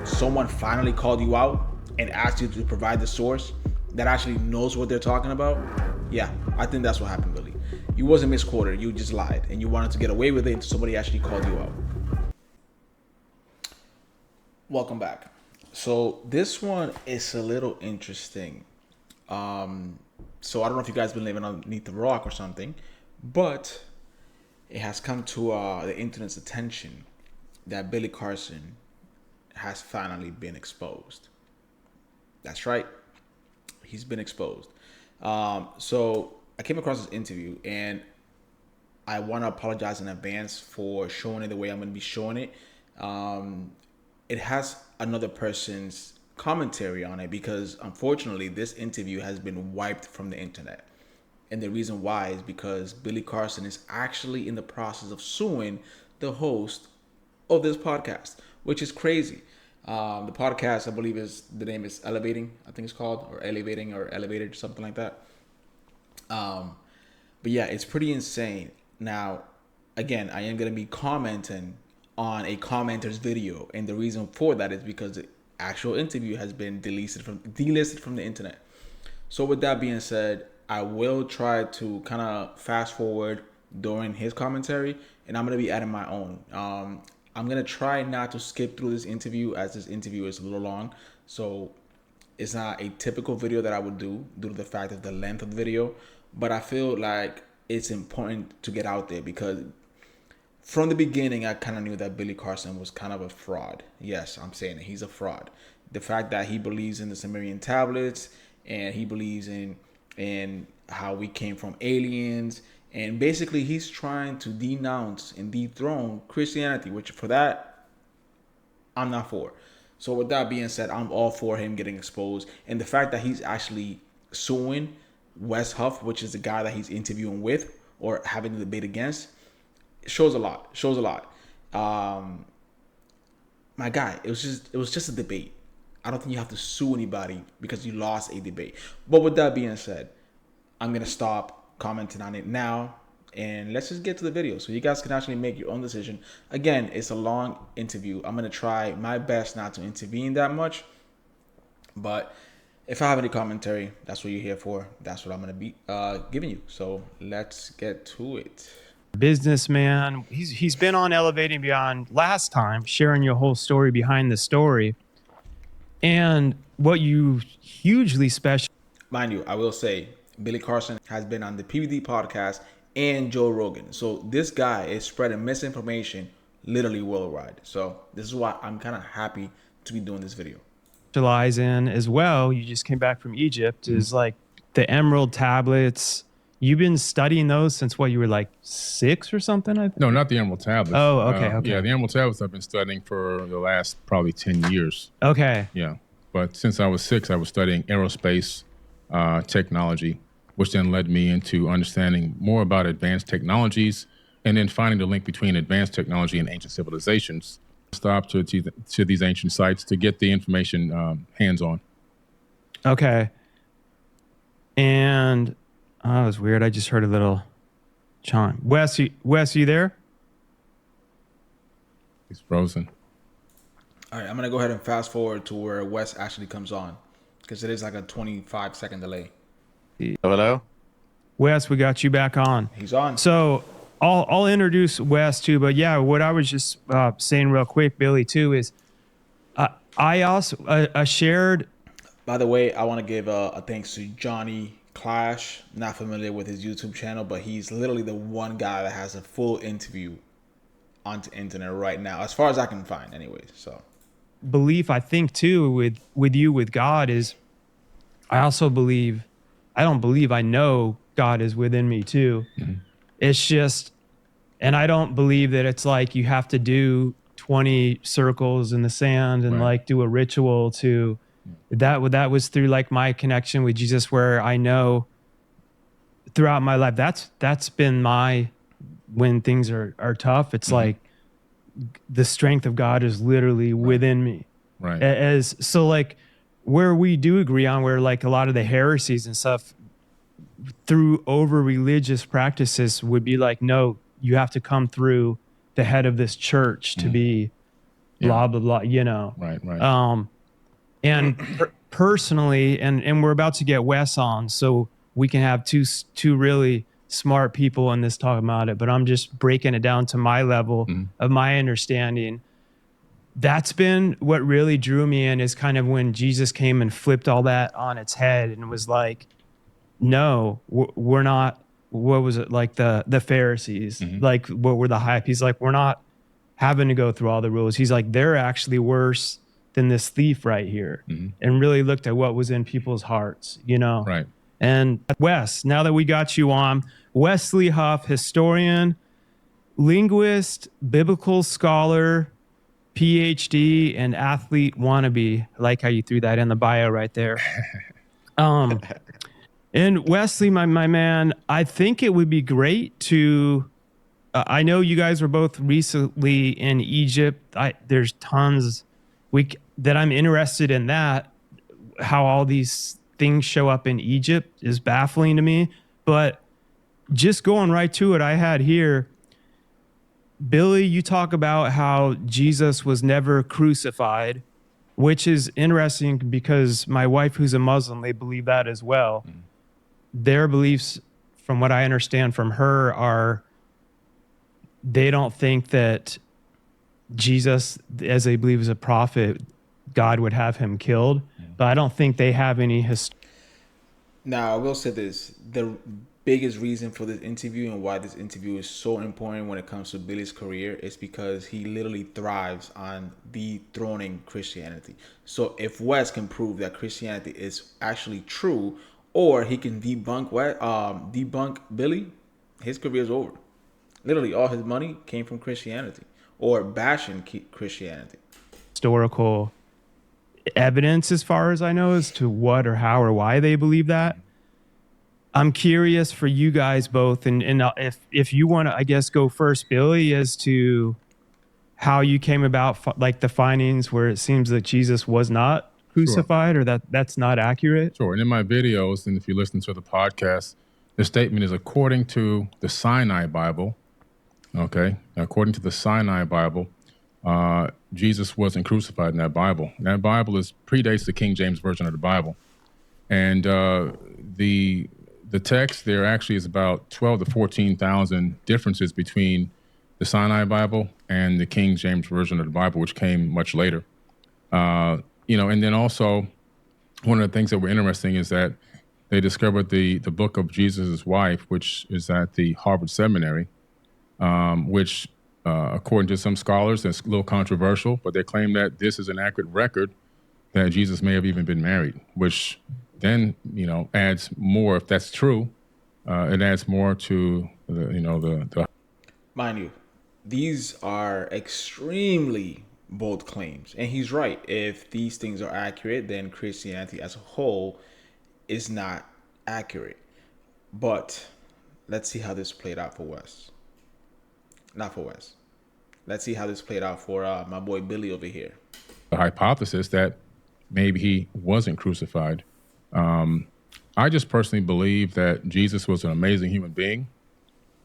someone finally called you out and asked you to provide the source that actually knows what they're talking about, yeah, I think that's what happened, Billy. You wasn't misquoted, you just lied, and you wanted to get away with it until somebody actually called you out. Welcome back. So this one is a little interesting. So I don't know if you guys been living underneath the rock or something, but it has come to the internet's attention that Billy Carson has finally been exposed. That's right. He's been exposed. So I came across this interview, and I want to apologize in advance for showing it the way I'm going to be showing it. It has another person's commentary on it because, unfortunately, this interview has been wiped from the internet. And the reason why is because Billy Carson is actually in the process of suing the host of this podcast, which is crazy. The podcast, I believe, the name is Elevating, I think it's called, or Elevating or Elevated, something like that. But yeah, it's pretty insane. Now, again, I am going to be commenting on a commenter's video, and the reason for that is because the actual interview has been delisted from the internet. So with that being said, I will try to kind of fast forward during his commentary, and I'm going to be adding my own. I'm going to try not to skip through this interview, as this interview is a little long. So it's not a typical video that I would do due to the fact of the length of the video. But I feel like it's important to get out there because from the beginning, I kind of knew that Billy Carson was kind of a fraud. Yes, I'm saying it. He's a fraud. The fact that he believes in the Sumerian tablets and he believes in how we came from aliens. And basically, he's trying to denounce and dethrone Christianity, which for that, I'm not for. So with that being said, I'm all for him getting exposed. And the fact that he's actually suing Wes Huff, which is the guy that he's interviewing with or having a debate against, shows a lot. My guy, it was just a debate. I don't think you have to sue anybody because you lost a debate. But with that being said, I'm going to stop commenting on it now, and let's just get to the video so you guys can actually make your own decision. Again, it's a long interview. I'm going to try my best not to intervene that much, but if I have any commentary, that's what you're here for. That's what I'm going to be giving you. So let's get to it. Businessman. He's been on Elevating Beyond last time, sharing your whole story behind the story. And what you hugely special. Mind you, I will say, Billy Carson has been on the PVD podcast and Joe Rogan. So this guy is spreading misinformation literally worldwide. So this is why I'm kind of happy to be doing this video. Specialize in as well, you just came back from Egypt, is like the emerald tablets. You've been studying those since what, you were like 6 or something? I think? No, not the emerald tablets. Oh, okay. Yeah, the emerald tablets I've been studying for the last probably 10 years. Okay. Yeah, but since I was 6, I was studying aerospace technology, which then led me into understanding more about advanced technologies and then finding the link between advanced technology and ancient civilizations. Stop to these ancient sites to get the information hands-on. Okay. And that was weird. I just heard a little chime. Wes, you there? He's frozen. All right, I'm going to go ahead and fast forward to where Wes actually comes on because it is like a 25-second delay. Hello? Wes, we got you back on. He's on. So I'll introduce Wes too, but yeah, what I was just saying real quick, Billy, too, is I also shared. By the way, I want to give a thanks to Johnny Clash. Not familiar with his YouTube channel, but he's literally the one guy that has a full interview on the internet right now, as far as I can find, anyways. So belief, I think too, with you, with God, is I also believe. I know God is within me too. Mm-hmm. It's just, and I don't believe that it's like you have to do 20 circles in the sand and like do a ritual to that was through like my connection with Jesus, where I know throughout my life, that's been my, when things are tough, it's like the strength of God is literally within me. Right. So like where we do agree on, where like a lot of the heresies and stuff through over religious practices would be like, no, you have to come through the head of this church to be blah, blah, blah, you know. Right. And personally, and we're about to get Wes on, so we can have two really smart people in this talking about it, but I'm just breaking it down to my level of my understanding. That's been what really drew me in, is kind of when Jesus came and flipped all that on its head and was like, no, we're not, what was it, like the Pharisees, like what were the hype? He's like, we're not having to go through all the rules. He's like, they're actually worse than this thief right here, and really looked at what was in people's hearts, you know? Right. And Wes, now that we got you on, Wesley Huff, historian, linguist, biblical scholar, PhD, and athlete wannabe. I like how you threw that in the bio right there. And Wesley, my man, I think it would be great to, I know you guys were both recently in Egypt. There's tons that I'm interested in that. How all these things show up in Egypt is baffling to me. But just going right to it, I had here, Billy, you talk about how Jesus was never crucified, which is interesting because my wife, who's a Muslim, they believe that as well. Their beliefs, from what I understand from her, are they don't think that Jesus, as they believe is a prophet, God would have him killed. But I don't think they have any Now, I will say this. The biggest reason for this interview and why this interview is so important when it comes to Billy's career is because he literally thrives on dethroning Christianity. So if Wes can prove that Christianity is actually true, or he can debunk Billy, his career is over. Literally, all his money came from Christianity or bashing Christianity. historical evidence, as far as I know, as to what or how or why they believe that. I'm curious for you guys both, and if you want to, I guess, go first, Billy, as to how you came about, like the findings where it seems that Jesus was not crucified, or that's not accurate. Sure. And in my videos, and if you listen to the podcast, the statement is according to the Sinai Bible. Okay, according to the Sinai Bible, Jesus wasn't crucified in that Bible. And that Bible predates the King James Version of the Bible, and the text there actually is about 12 to 14,000 differences between the Sinai Bible and the King James Version of the Bible, which came much later. And then also one of the things that were interesting is that they discovered the book of Jesus' wife, which is at the Harvard Seminary, which according to some scholars, it's a little controversial, but they claim that this is an accurate record that Jesus may have even been married, which then, adds more, if that's true, it adds more to the. Mind you, these are extremely bold claims. And he's right. If these things are accurate, then Christianity as a whole is not accurate. But let's see how this played out for Wes. Not for Wes. Let's see how this played out for my boy Billy over here. The hypothesis that maybe he wasn't crucified. I just personally believe that Jesus was an amazing human being.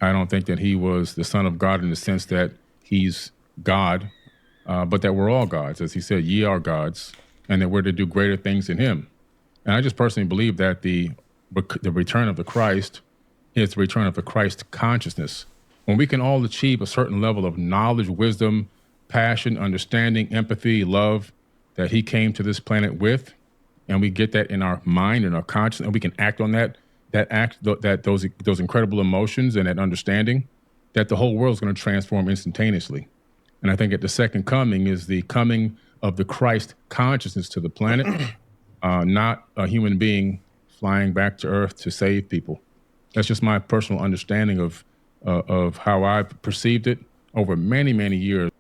I don't think that he was the Son of God in the sense that he's God, but that we're all gods. As he said, ye are gods, and that we're to do greater things in him. And I just personally believe that the return of the Christ is the return of the Christ consciousness. When we can all achieve a certain level of knowledge, wisdom, passion, understanding, empathy, love that he came to this planet with, and we get that in our mind and our conscience, and we can act on those incredible emotions and that understanding, that the whole world is going to transform instantaneously. And I think at the second coming is the coming of the Christ consciousness to the planet, not a human being flying back to Earth to save people. That's just my personal understanding of how I've perceived it over many, many years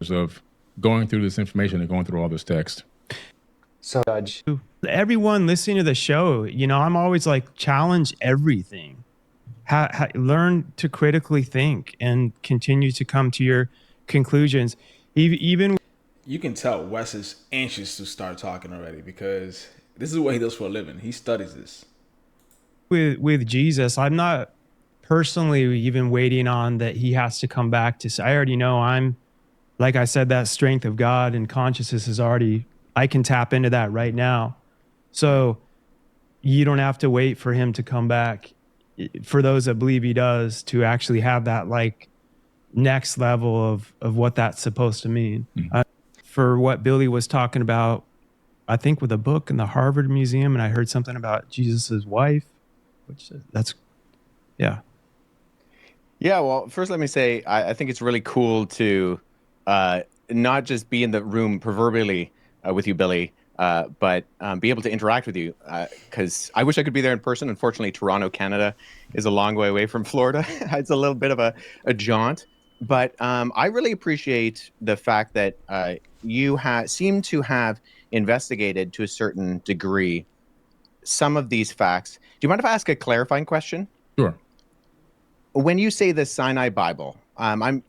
of going through this information and going through all this text. So, Judge, everyone listening to the show, I'm always like, challenge everything. Learn to critically think and continue to come to your conclusions. Even you can tell Wes is anxious to start talking already because this is what he does for a living. He studies this. With Jesus, I'm not personally even waiting on that he has to come back to say, I already know I'm like I said, that strength of God and consciousness is already, I can tap into that right now. So you don't have to wait for him to come back. For those that believe he does, to actually have that like next level of what that's supposed to mean. For what Billy was talking about, I think with a book in the Harvard Museum, and I heard something about Jesus's wife, which that's, yeah. Yeah, well, first let me say I think it's really cool to not just be in the room proverbially with you, Billy, but be able to interact with you. Because I wish I could be there in person. Unfortunately, Toronto, Canada, is a long way away from Florida. It's a little bit of a jaunt. But I really appreciate the fact that you seem to have investigated to a certain degree some of these facts. Do you mind if I ask a clarifying question? Sure. When you say the Sinai Bible, what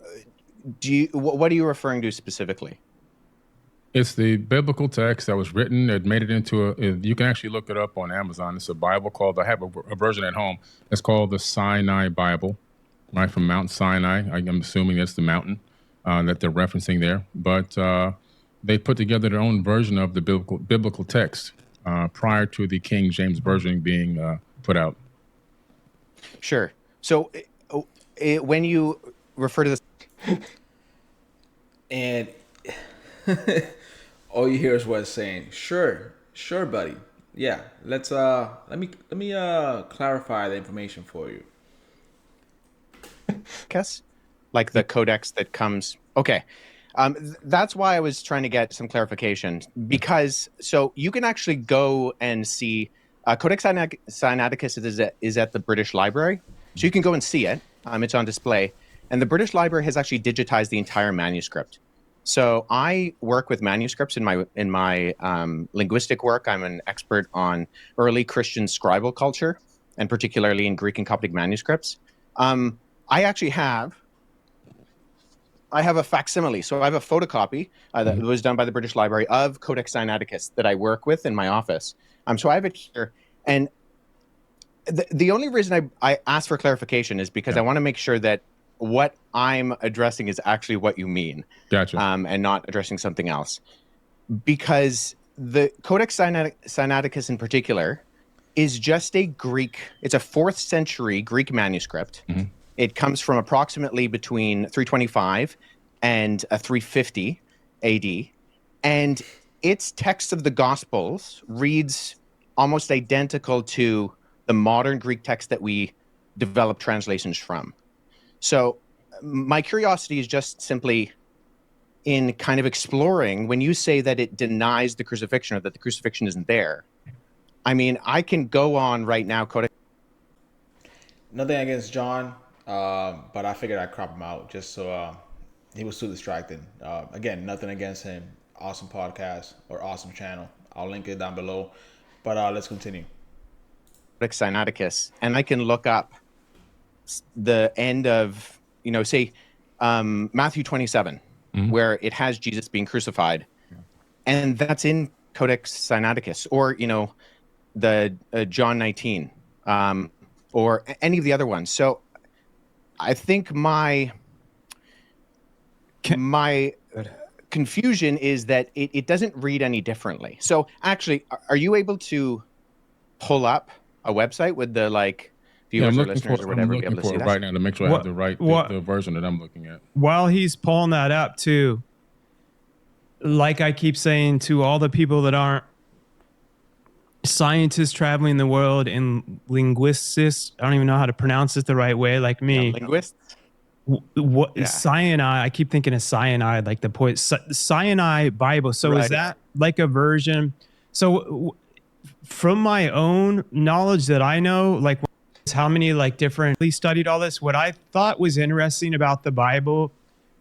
are you referring to specifically? It's the biblical text that was written. It made it into you can actually look it up on Amazon. It's a Bible called, I have a version at home. It's called the Sinai Bible, right, from Mount Sinai. I'm assuming that's the mountain that they're referencing there. But they put together their own version of the biblical text prior to the King James Version being put out. Sure. So when you refer to this, and all you hear is Wes saying, "Sure, buddy. Yeah, let's let me clarify the information for you." like the codex that comes. Okay. That's why I was trying to get some clarification, because so you can actually go and see Codex Sinaiticus is at the British Library. So you can go and see it. It's on display. And the British Library has actually digitized the entire manuscript. So I work with manuscripts in my linguistic work. I'm an expert on early Christian scribal culture, and particularly in Greek and Coptic manuscripts. I actually have a facsimile. So I have a photocopy that was done by the British Library of Codex Sinaiticus that I work with in my office. So I have it here. And the only reason I asked for clarification is because I want to make sure that what I'm addressing is actually what you mean. Gotcha. And not addressing something else. Because the Codex Sinaiticus in particular is just it's a 4th century Greek manuscript. Mm-hmm. It comes from approximately between 325 and 350 AD. And its text of the Gospels reads almost identical to the modern Greek text that we develop translations from. So my curiosity is just simply in kind of exploring when you say that it denies the crucifixion or that the crucifixion isn't there. I mean, I can go on right now. Nothing against John, but I figured I'd crop him out just so he was too distracted. Again, nothing against him. Awesome podcast or awesome channel. I'll link it down below. But let's continue. Codex Sinaiticus, and I can look up the end of, say, Matthew 27, where it has Jesus being crucified. And that's in Codex Sinaiticus, or, the John 19, or any of the other ones. So I think my confusion is that it doesn't read any differently. So actually, are you able to pull up a website with the viewers or listeners or whatever be able to see that right now to make sure I have the right the version that I'm looking at? While he's pulling that up too, like I keep saying to all the people that aren't scientists traveling the world and linguists, I don't even know how to pronounce it the right way, like me. Yeah, linguists. What cyanide? I keep thinking of cyanide, like the cyanide Bible. So is that like a version? So from my own knowledge that I know, like how many different studied all this. What I thought was interesting about the Bible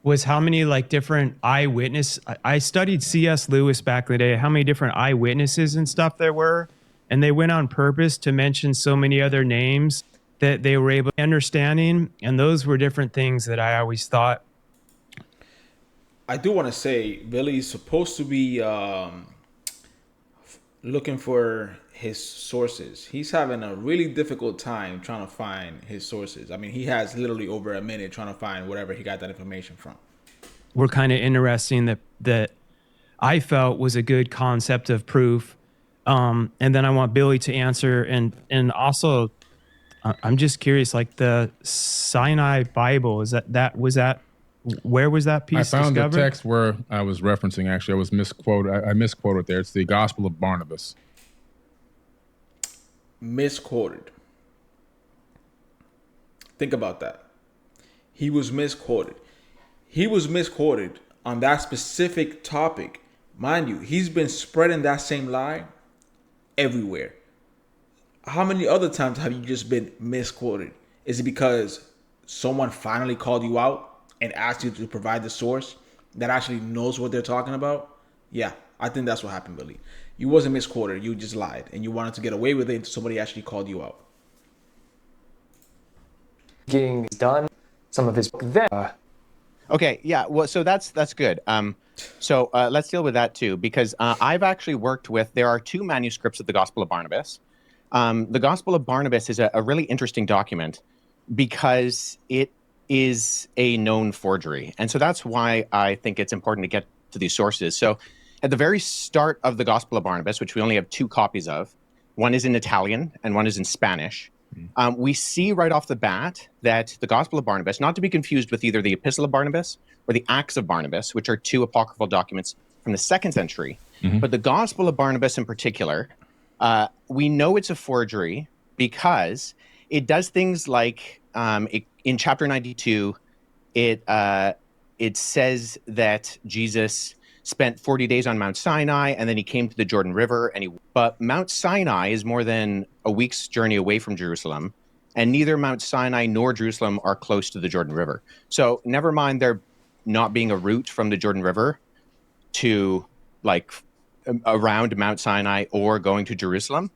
was how many different eyewitness. I studied C.S. Lewis back in the day. How many different eyewitnesses and stuff there were, and they went on purpose to mention so many other names that they were able to understanding, and those were different things that I always thought. I do want to say Billy's supposed to be looking for his sources. He's having a really difficult time trying to find his sources. I mean, he has literally over a minute trying to find whatever he got that information from. were kind of interesting that I felt was a good concept of proof. And then I want Billy to answer, and also I'm just curious, like the Sinai Bible, where was that piece I found discovered? the text where I was referencing. Actually, I was misquoted. I misquoted there. It's the Gospel of Barnabas. Misquoted. Think about that. He was misquoted. He was misquoted on that specific topic. Mind you, he's been spreading that same lie everywhere. How many other times have you just been misquoted? Is it because someone finally called you out and asked you to provide the source that actually knows what they're talking about? Yeah, I think that's what happened, Billy. You wasn't misquoted. You just lied, and you wanted to get away with it until somebody actually called you out. Getting done some of his then. Okay, yeah. Well, so that's good. So let's deal with that too, because I've actually worked with. There are two manuscripts of the Gospel of Barnabas. The Gospel of Barnabas is a really interesting document because it is a known forgery, and so that's why I think it's important to get to these sources. So, at the very start of the Gospel of Barnabas, which we only have two copies of, one is in Italian and one is in Spanish. We see right off the bat that the Gospel of Barnabas, not to be confused with either the Epistle of Barnabas or the Acts of Barnabas, which are two apocryphal documents from the 2nd century, but the Gospel of Barnabas in particular, we know it's a forgery because it does things like in chapter 92, it says that Jesus spent 40 days on Mount Sinai, and then he came to the Jordan River. But Mount Sinai is more than a week's journey away from Jerusalem, and neither Mount Sinai nor Jerusalem are close to the Jordan River. So never mind there not being a route from the Jordan River to like around Mount Sinai or going to Jerusalem.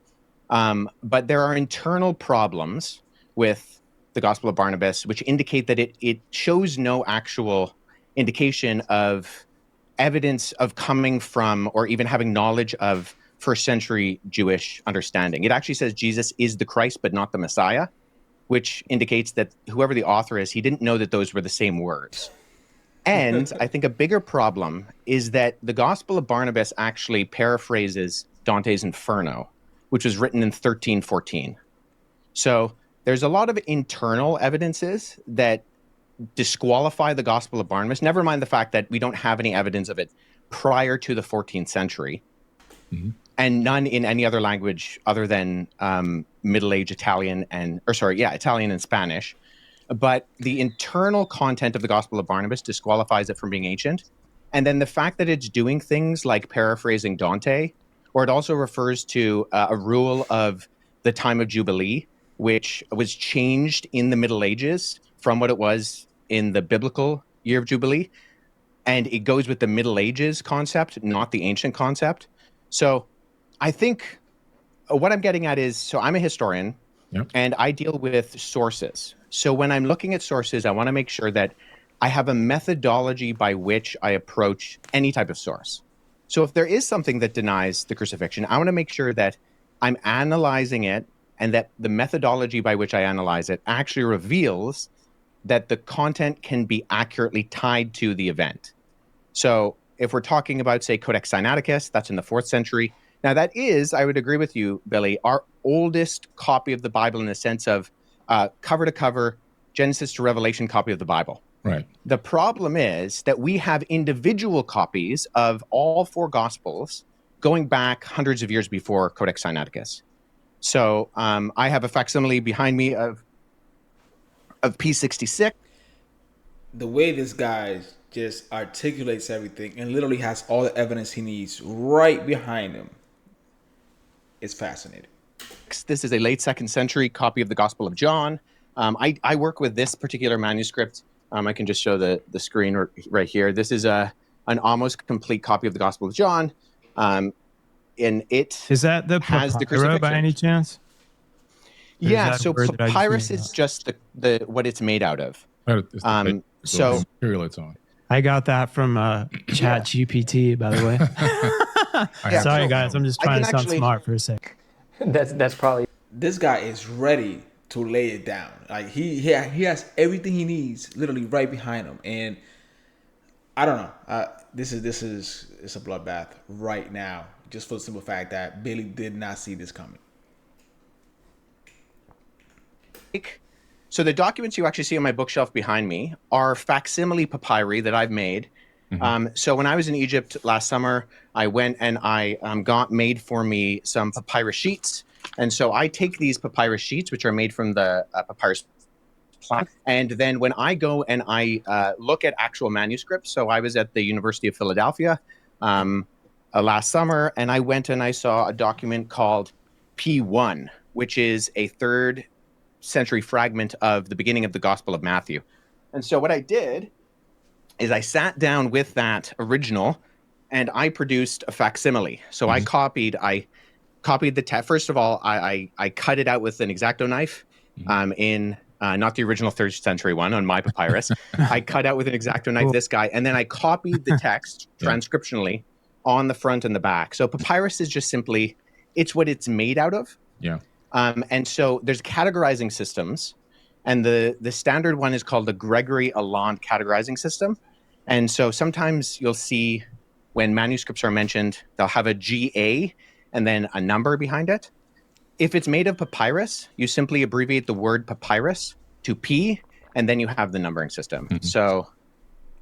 But there are internal problems with the Gospel of Barnabas, which indicate that it shows no actual indication of evidence of coming from or even having knowledge of first century Jewish understanding. It actually says Jesus is the Christ, but not the Messiah, which indicates that whoever the author is, he didn't know that those were the same words. And I think a bigger problem is that the Gospel of Barnabas actually paraphrases Dante's Inferno, which was written in 1314. So there's a lot of internal evidences that disqualify the Gospel of Barnabas, never mind the fact that we don't have any evidence of it prior to the 14th century, and none in any other language other than Middle Age Italian Italian and Spanish. But the internal content of the Gospel of Barnabas disqualifies it from being ancient. And then the fact that it's doing things like paraphrasing Dante, or it also refers to a rule of the time of Jubilee, which was changed in the Middle Ages from what it was in the biblical year of Jubilee. And it goes with the Middle Ages concept, not the ancient concept. So I think what I'm getting at is, so I'm a historian, and I deal with sources. So when I'm looking at sources, I want to make sure that I have a methodology by which I approach any type of source. So if there is something that denies the crucifixion, I want to make sure that I'm analyzing it and that the methodology by which I analyze it actually reveals that the content can be accurately tied to the event. So if we're talking about, say, Codex Sinaiticus, that's in the 4th century. Now that is, I would agree with you, Billy, our oldest copy of the Bible in the sense of cover to cover, Genesis to Revelation copy of the Bible. Right. The problem is that we have individual copies of all 4 Gospels going back hundreds of years before Codex Sinaiticus. So I have a facsimile behind me of P66. The way this guy just articulates everything and literally has all the evidence he needs right behind him is fascinating. This is a late 2nd century copy of the Gospel of John. I work with this particular manuscript. I can just show the screen right here. This is an almost complete copy of the Gospel of John. And it Is that the has the papyro crucifixion. by any chance? Yeah, that a so word that I just papyrus made is up? just the what it's made out of. It's the So material it's on. I got that from Chat GPT, by the way. Yeah, Sorry, so guys. I'm just I trying can to sound actually- smart for a sec. That's probably This guy is ready to lay it down. Like he has everything he needs literally right behind him. And I don't know. This is it's a bloodbath right now, just for the simple fact that Billy did not see this coming. So the documents you actually see on my bookshelf behind me are facsimile papyri that I've made. So when I was in Egypt last summer, I went and I got made for me some papyrus sheets. And so I take these papyrus sheets, which are made from the papyrus plant, and then when I go and I look at actual manuscripts, so I was at the University of Philadelphia last summer, and I went and I saw a document called P1, which is a 3rd century fragment of the beginning of the Gospel of Matthew. And so what I did is I sat down with that original and I produced a facsimile. So I copied the text. First of all, I cut it out with an X-Acto knife in not the original 3rd century one on my papyrus. I cut out with an X-Acto knife this guy, and then I copied the text transcriptionally on the front and the back. So papyrus is just simply, it's what it's made out of. Yeah. And so there's categorizing systems, and the standard one is called the Gregory Allende categorizing system. And so sometimes you'll see when manuscripts are mentioned, they'll have a GA and then a number behind it. If it's made of papyrus, you simply abbreviate the word papyrus to P, and then you have the numbering system. So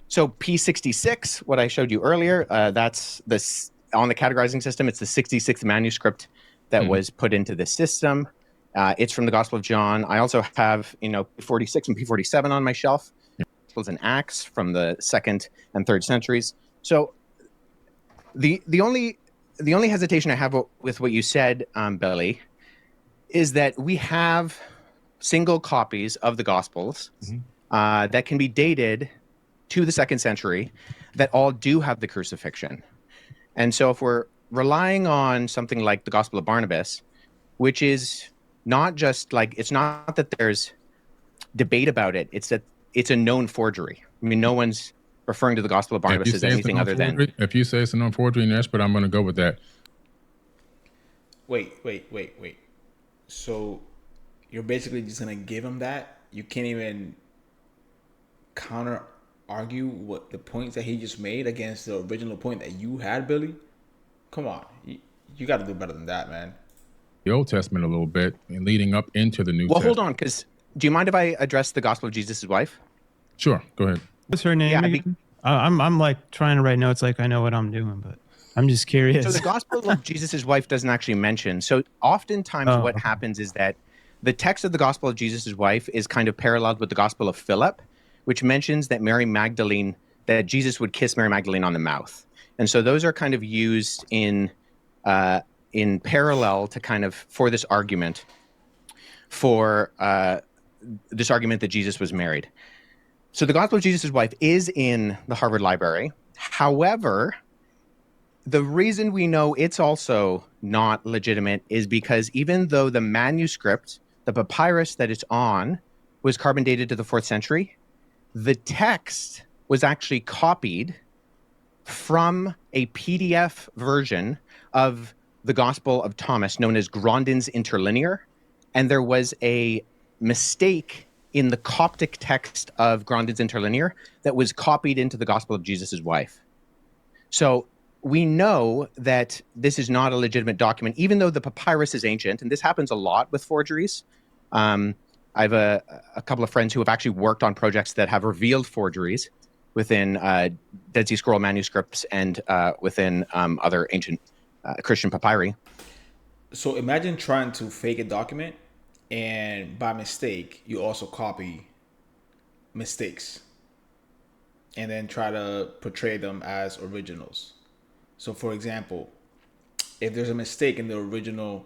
P66, what I showed you earlier, that's this on the categorizing system. It's the 66th manuscript that was put into the system. It's from the Gospel of John. I also have, P46 and P47 on my shelf. Gospels and Acts from the 2nd and 3rd centuries. So the only hesitation I have with what you said, Billy, is that we have single copies of the Gospels that can be dated to the 2nd century that all do have the crucifixion. And so if we're relying on something like the Gospel of Barnabas, which is not just like, it's not that there's debate about it, it's that it's a known forgery. I mean, no one's referring to the Gospel of Barnabas as anything other than... If you say it's a known forgery, yes, but I'm going to go with that. Wait. So you're basically just going to give him that? You can't even counter argue what the points that he just made against the original point that you had, Billy? Come on. You got to do better than that, man. The Old Testament a little bit and leading up into the New Testament. Well, hold on, because do you mind if I address the Gospel of Jesus' wife? Sure, go ahead. What's her name? Yeah, I'm like trying to write notes like I know what I'm doing, but I'm just curious. So the Gospel of Jesus' wife doesn't actually mention. So oftentimes what happens is that the text of the Gospel of Jesus' wife is kind of paralleled with the Gospel of Philip, which mentions that that Jesus would kiss Mary Magdalene on the mouth. And so those are kind of used in parallel to kind of for this argument that Jesus was married. So the Gospel of Jesus' wife is in the Harvard Library. However, the reason we know it's also not legitimate is because even though the manuscript, the papyrus that it's on, was carbon dated to the 4th century, the text was actually copied from a PDF version of the Gospel of Thomas known as Grandin's Interlinear. And there was a mistake in the Coptic text of Grandin's Interlinear that was copied into the Gospel of Jesus' wife. So we know that this is not a legitimate document, even though the papyrus is ancient, and this happens a lot with forgeries. I have a couple of friends who have actually worked on projects that have revealed forgeries within Dead Sea Scroll manuscripts and within other ancient Christian papyri. So imagine trying to fake a document, and by mistake, you also copy mistakes and then try to portray them as originals. So, for example, if there's a mistake in the original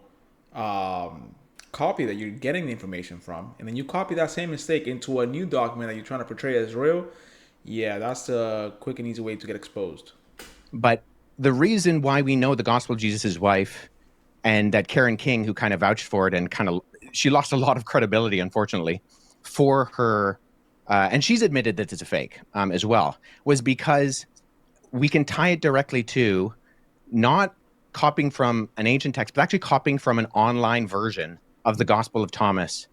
copy that you're getting the information from, and then you copy that same mistake into a new document that you're trying to portray as real, yeah, that's a quick and easy way to get exposed. But the reason why we know the Gospel of Jesus' wife and that Karen King, who kind of vouched for it and she lost a lot of credibility, unfortunately, for her, and she's admitted that it's a fake as well, was because we can tie it directly to not copying from an ancient text, but actually copying from an online version of the Gospel of Thomas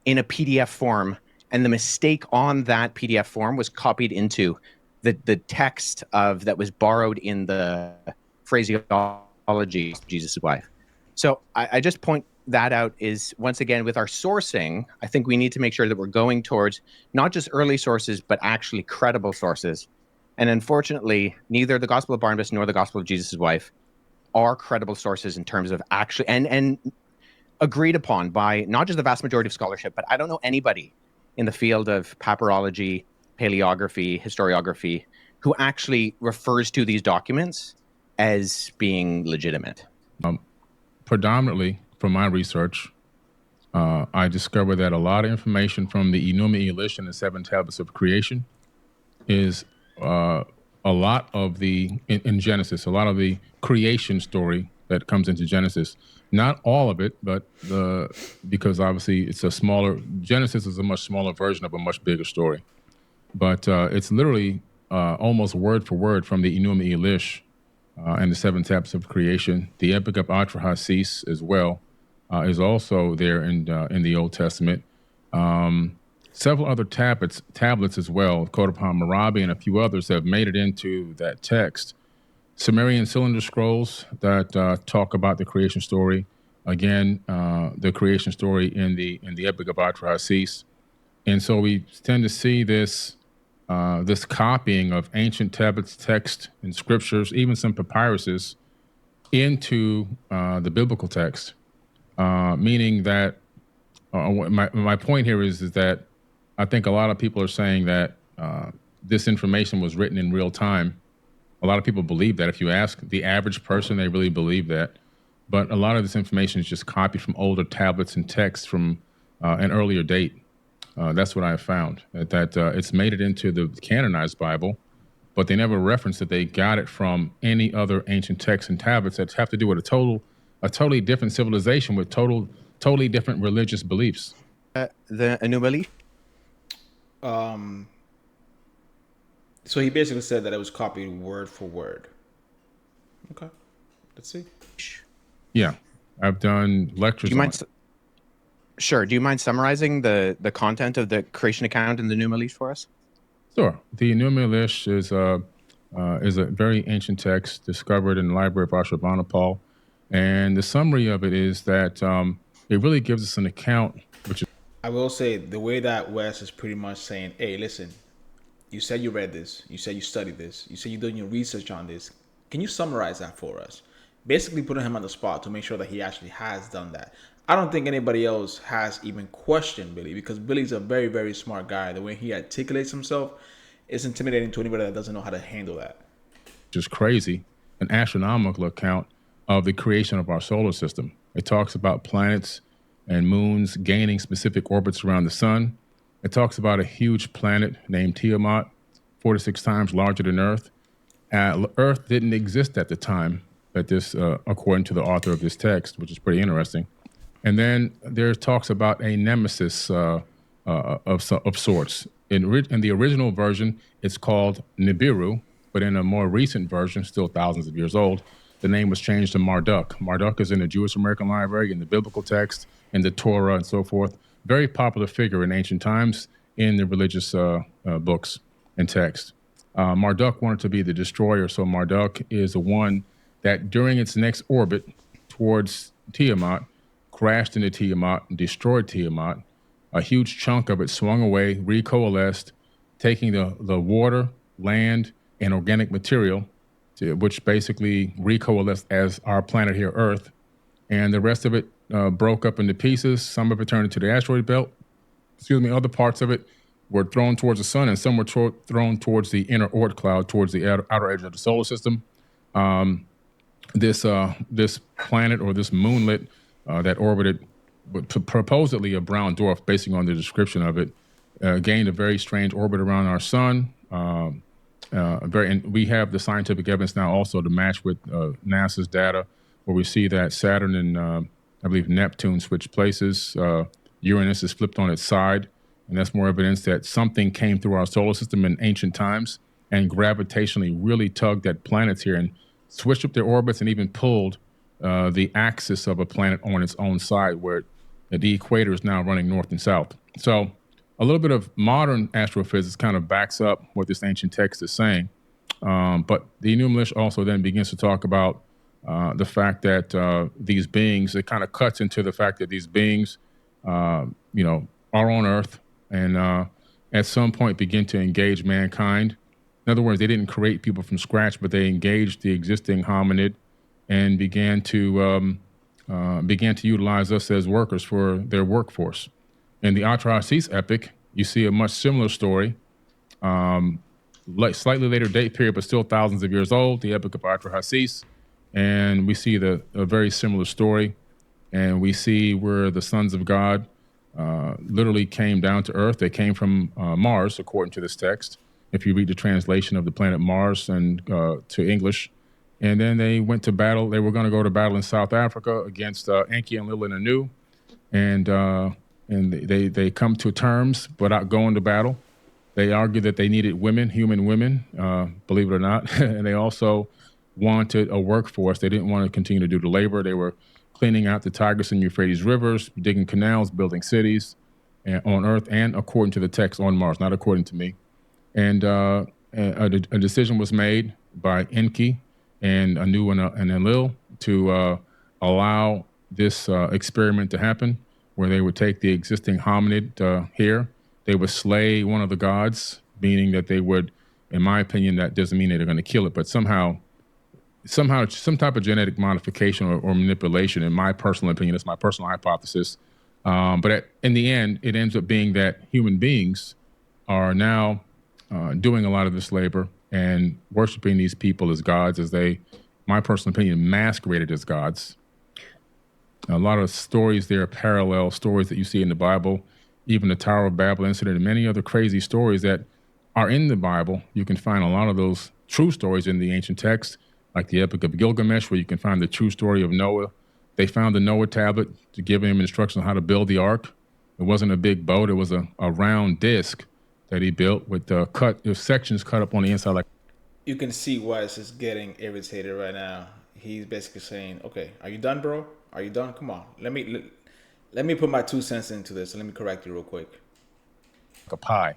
in a PDF form. And the mistake on that PDF form was copied into the text of that was borrowed in the phraseology of Jesus' wife. So I just point that out is, once again, with our sourcing, I think we need to make sure that we're going towards not just early sources, but actually credible sources. And unfortunately, neither the Gospel of Barnabas nor the Gospel of Jesus' wife are credible sources in terms of actually, and agreed upon by not just the vast majority of scholarship, but I don't know anybody in the field of papyrology, paleography, historiography, who actually refers to these documents as being legitimate. Predominantly from my research, I discovered that a lot of information from the Enuma Elish and the 7 Tablets of Creation is a lot of in Genesis, a lot of the creation story that comes into Genesis. Not all of it, but because obviously it's Genesis is a much smaller version of a much bigger story. But it's literally almost word for word from the Enuma Elish and the 7 Tablets of Creation. The Epic of Atrahasis as well is also there in the Old Testament. Several other tablets as well, Code of Hammurabi and a few others, have made it into that text. Sumerian cylinder scrolls that talk about the creation story. Again, the creation story in the Epic of Atrahasis. And so we tend to see this copying of ancient tablets, text, and scriptures, even some papyruses, into the biblical text. Meaning that my point here is that I think a lot of people are saying that this information was written in real time. A lot of people believe that. If you ask the average person, they really believe that. But a lot of this information is just copied from older tablets and texts from an earlier date. That's what I found, that it's made it into the canonized Bible, but they never reference that they got it from any other ancient texts and tablets that have to do with a totally different civilization with totally different religious beliefs. The anomaly? So he basically said that it was copied word for word. Okay, let's see. Yeah, I've done lectures on it. Sure. Do you mind summarizing the content of the creation account in the Enuma Elish for us? Sure. The Enuma Elish is a very ancient text discovered in the Library of Ashurbanipal, and the summary of it is that it really gives us an account, which is. I will say the way that Wes is pretty much saying, "Hey, listen, you said you read this, you said you studied this, you said you're doing your research on this. Can you summarize that for us?" Basically putting him on the spot to make sure that he actually has done that. I don't think anybody else has even questioned Billy, because Billy's a very, very smart guy. The way he articulates himself is intimidating to anybody that doesn't know how to handle that. Just crazy, an astronomical account of the creation of our solar system. It talks about planets and moons gaining specific orbits around the sun. It talks about a huge planet named Tiamat, 46 times larger than Earth. Earth didn't exist at the time that this, according to the author of this text, which is pretty interesting. And then there talks about a nemesis of sorts. In the original version, it's called Nibiru, but in a more recent version, still thousands of years old, the name was changed to Marduk. Marduk is in the Jewish American Library, in the biblical text, in the Torah, and so forth. Very popular figure in ancient times in the religious books and text. Marduk wanted to be the destroyer, so Marduk is the one that during its next orbit towards Tiamat, crashed into Tiamat and destroyed Tiamat. A huge chunk of it swung away, recoalesced, taking the water, land, and organic material, which basically recoalesced as our planet here, Earth. And the rest of it broke up into pieces. Some of it turned into the asteroid belt. Other parts of it were thrown towards the sun, and some were thrown towards the inner Oort cloud, towards the outer edge of the solar system. This planet, or this moonlet that orbited supposedly a brown dwarf, basing on the description of it, gained a very strange orbit around our sun. And we have the scientific evidence now also to match with NASA's data, where we see that Saturn and I believe Neptune switch places. Uranus is flipped on its side, and that's more evidence that something came through our solar system in ancient times and gravitationally really tugged at planets here and switched up their orbits and even pulled the axis of a planet on its own side, where the equator is now running north and south. So a little bit of modern astrophysics kind of backs up what this ancient text is saying. But the Enumalish also then begins to talk about the fact that these beings, it kind of cuts into the fact that these beings, are on Earth and at some point begin to engage mankind. In other words, they didn't create people from scratch, but they engaged the existing hominid and began to utilize us as workers for their workforce. In the Atrahasis epic, you see a much similar story, slightly later date period, but still thousands of years old, the Epic of Atrahasis. And we see a very similar story. And we see where the sons of God literally came down to Earth. They came from Mars, according to this text. If you read the translation of the planet Mars and to English. And then they went to battle. They were going to go to battle in South Africa against Enki and Lil and Anu. And they come to terms without going to battle. They argued that they needed women, human women, believe it or not. And they also wanted a workforce. They didn't want to continue to do the labor. They were cleaning out the Tigris and Euphrates rivers, digging canals, building cities on Earth, and according to the text on Mars, not according to me. And a decision was made by Enki and Anu and Enlil to allow this experiment to happen, where they would take the existing hominid here. They would slay one of the gods, meaning that they would, in my opinion, that doesn't mean that they're going to kill it, but somehow, some type of genetic modification or manipulation, in my personal opinion, that's my personal hypothesis. But in the end, it ends up being that human beings are now doing a lot of this labor and worshiping these people as gods, as they, my personal opinion, masqueraded as gods. A lot of stories there are parallel stories that you see in the Bible, even the Tower of Babel incident and many other crazy stories that are in the Bible. You can find a lot of those true stories in the ancient text, like the Epic of Gilgamesh, where you can find the true story of Noah. They found the Noah tablet to give him instructions on how to build the ark. It wasn't a big boat. It was a round disc that he built with sections cut up on the inside. Like, you can see Wes is getting irritated right now. He's basically saying, okay, are you done, bro? Are you done? Come on. Let me put my 2 cents into this. Let me correct you real quick. a pie.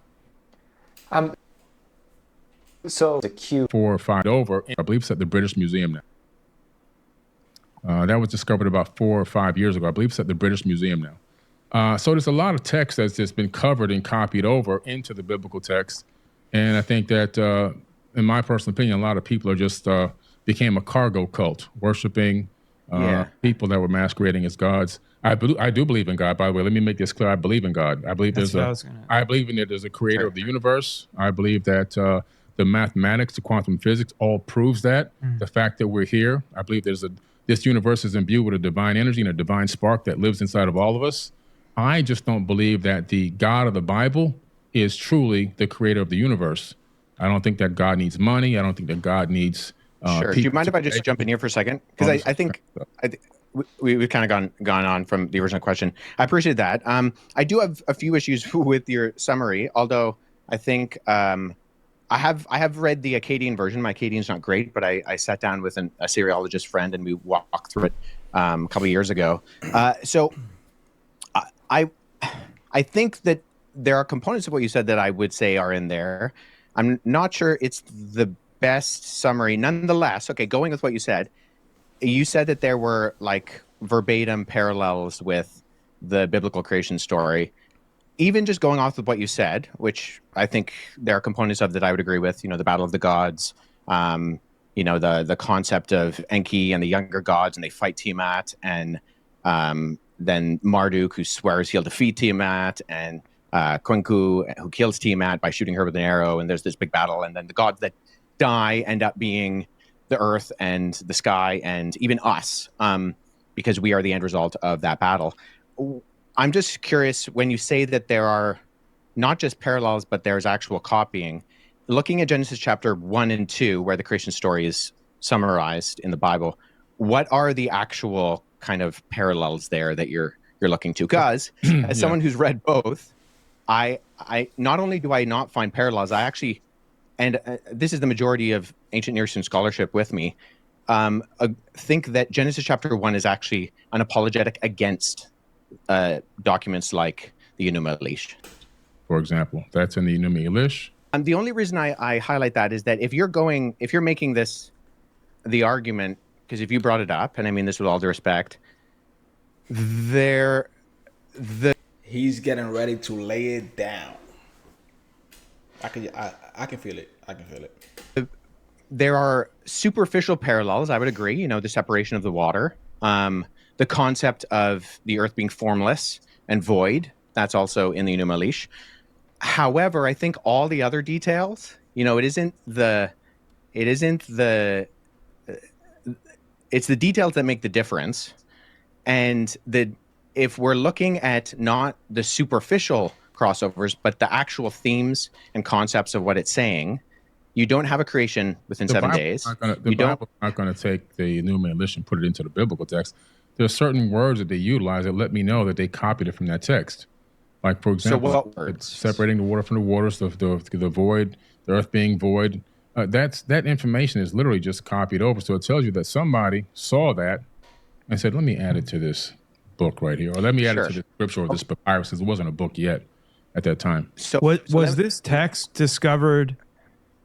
So the Q 4 or 5 over, I believe it's at the British Museum now. That was discovered about 4 or 5 years ago. I believe it's at the British Museum now. So there's a lot of text that's just been covered and copied over into the biblical text. And I think that, in my personal opinion, a lot of people are just became a cargo cult, worshiping people that were masquerading as gods. I do believe in God, by the way. Let me make this clear. I believe in God. I believe I believe in that there's a creator of the universe. I believe that the mathematics, the quantum physics, all proves that. The fact that we're here, I believe this universe is imbued with a divine energy and a divine spark that lives inside of all of us. I just don't believe that the God of the Bible is truly the creator of the universe. I don't think that God needs money. I don't think that God needs sure. Do you mind if I just jump in here for a second? Because I think we've kind of gone on from the original question. I appreciate that. I do have a few issues with your summary, although I think I have read the Akkadian version. My Akkadian's not great, but I sat down with a Syriologist friend and we walked through it a couple of years ago. So I think that there are components of what you said that I would say are in there. I'm not sure it's the best summary. Nonetheless, okay, going with what you said that there were like verbatim parallels with the biblical creation story. Even just going off of what you said, which I think there are components of that I would agree with, the Battle of the Gods, the concept of Enki and the younger gods, and they fight Tiamat, and then Marduk, who swears he'll defeat Tiamat, and Quenku, who kills Tiamat by shooting her with an arrow, and there's this big battle, and then the gods that die end up being the earth and the sky and even us, because we are the end result of that battle. I'm just curious, when you say that there are not just parallels, but there's actual copying, looking at Genesis chapter 1 and 2, where the creation story is summarized in the Bible, what are the actual kind of parallels there that you're looking to? Because as someone who's read both, I not only do I not find parallels, I actually, and this is the majority of ancient Near Eastern scholarship with me, think that Genesis chapter 1 is actually an apologetic against documents like the Enuma Elish. for example. That's in the Enuma Elish. The only reason I highlight that is that if you're making this the argument, because if you brought it up, and I mean this with all due respect, He's getting ready to lay it down. I can feel it. I can feel it. there are superficial parallels. I would agree. You know, the separation of the water, the concept of the earth being formless and void. That's also in the Enuma Elish. However, I think all the other details, you know, it's the details that make the difference. And if we're looking at not the superficial crossovers, but the actual themes and concepts of what it's saying, you don't have a creation within 7 days. The Bible's not going to take the Enuma Elish and put it into the biblical text. There are certain words that they utilize that let me know that they copied it from that text. Like, for example, what words? Separating the water from the waters, the void, the earth being void. That information is literally just copied over. So it tells you that somebody saw that and said, let me add it to this book right here, or let me add it to the scripture or this papyrus, because it wasn't a book yet at that time. Was this text discovered?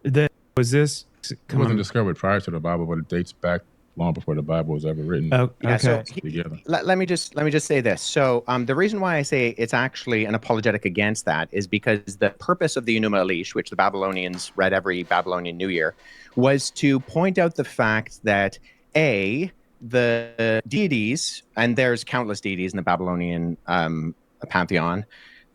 It wasn't discovered prior to the Bible, but it dates back long before the Bible was ever written. Yeah, so together. Let me just say this. So the reason why I say it's actually an apologetic against that is because the purpose of the Enuma Elish, which the Babylonians read every Babylonian New Year, was to point out the fact that the deities, and there's countless deities in the Babylonian pantheon,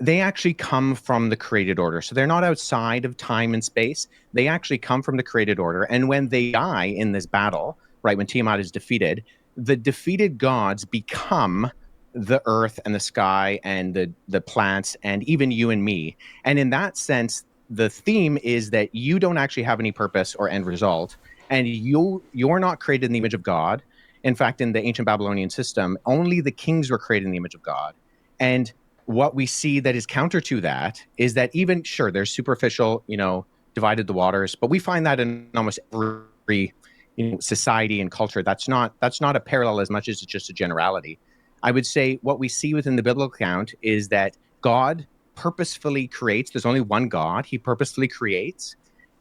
they actually come from the created order. So they're not outside of time and space. They actually come from the created order. And when they die in this battle, right, when Tiamat is defeated, the defeated gods become the earth and the sky and the plants and even you and me. And in that sense, the theme is that you don't actually have any purpose or end result, and you're not created in the image of God. In fact, in the ancient Babylonian system, only the kings were created in the image of God. And what we see that is counter to that is that even, sure, there's superficial, you know, divided the waters, but we find that in almost every society and culture. That's not a parallel as much as it's just a generality. I would say what we see within the biblical account is that God purposefully creates. There's only one God. He purposefully creates,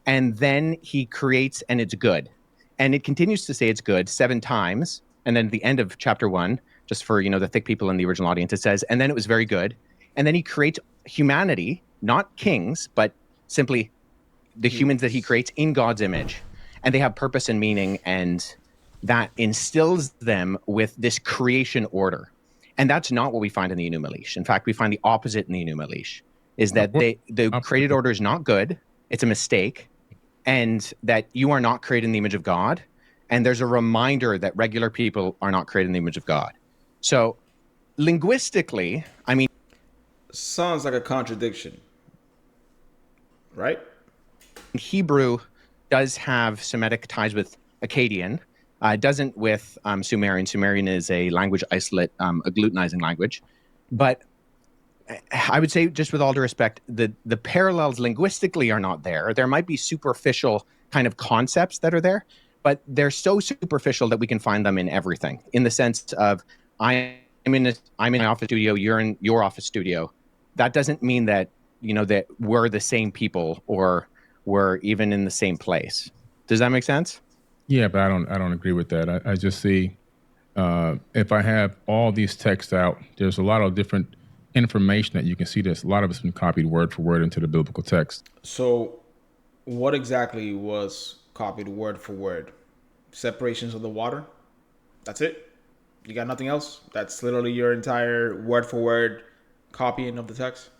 and then he creates, and it's good. And it continues to say it's good 7 times. And then at the end of chapter 1, just for, you know, the thick people in the original audience, it says, and then it was very good. And then he creates humanity, not kings, but simply the humans that he creates in God's image. And they have purpose and meaning, and that instills them with this creation order. And that's not what we find in the Enuma Elish. In fact, we find the opposite in the Enuma Elish, is that the created order is not good. It's a mistake. And that you are not created in the image of God. And there's a reminder that regular people are not created in the image of God. So linguistically, I mean, sounds like a contradiction, right? Hebrew does have Semitic ties with Akkadian. It doesn't with Sumerian. Sumerian is a language isolate, a glutenizing language. But I would say, just with all due respect, the parallels linguistically are not there. There might be superficial kind of concepts that are there, but they're so superficial that we can find them in everything. In the sense of, I'm in my office studio, you're in your office studio. That doesn't mean that, you know, that we're the same people or we're even in the same place. Does that make sense? Yeah, but I don't agree with that. I just see if I have all these texts out, there's a lot of different information that you can see. There's a lot of it's been copied word for word into the biblical text. So what exactly was copied word for word? Separations of the water? That's it? You got nothing else? That's literally your entire word for word copying of the text?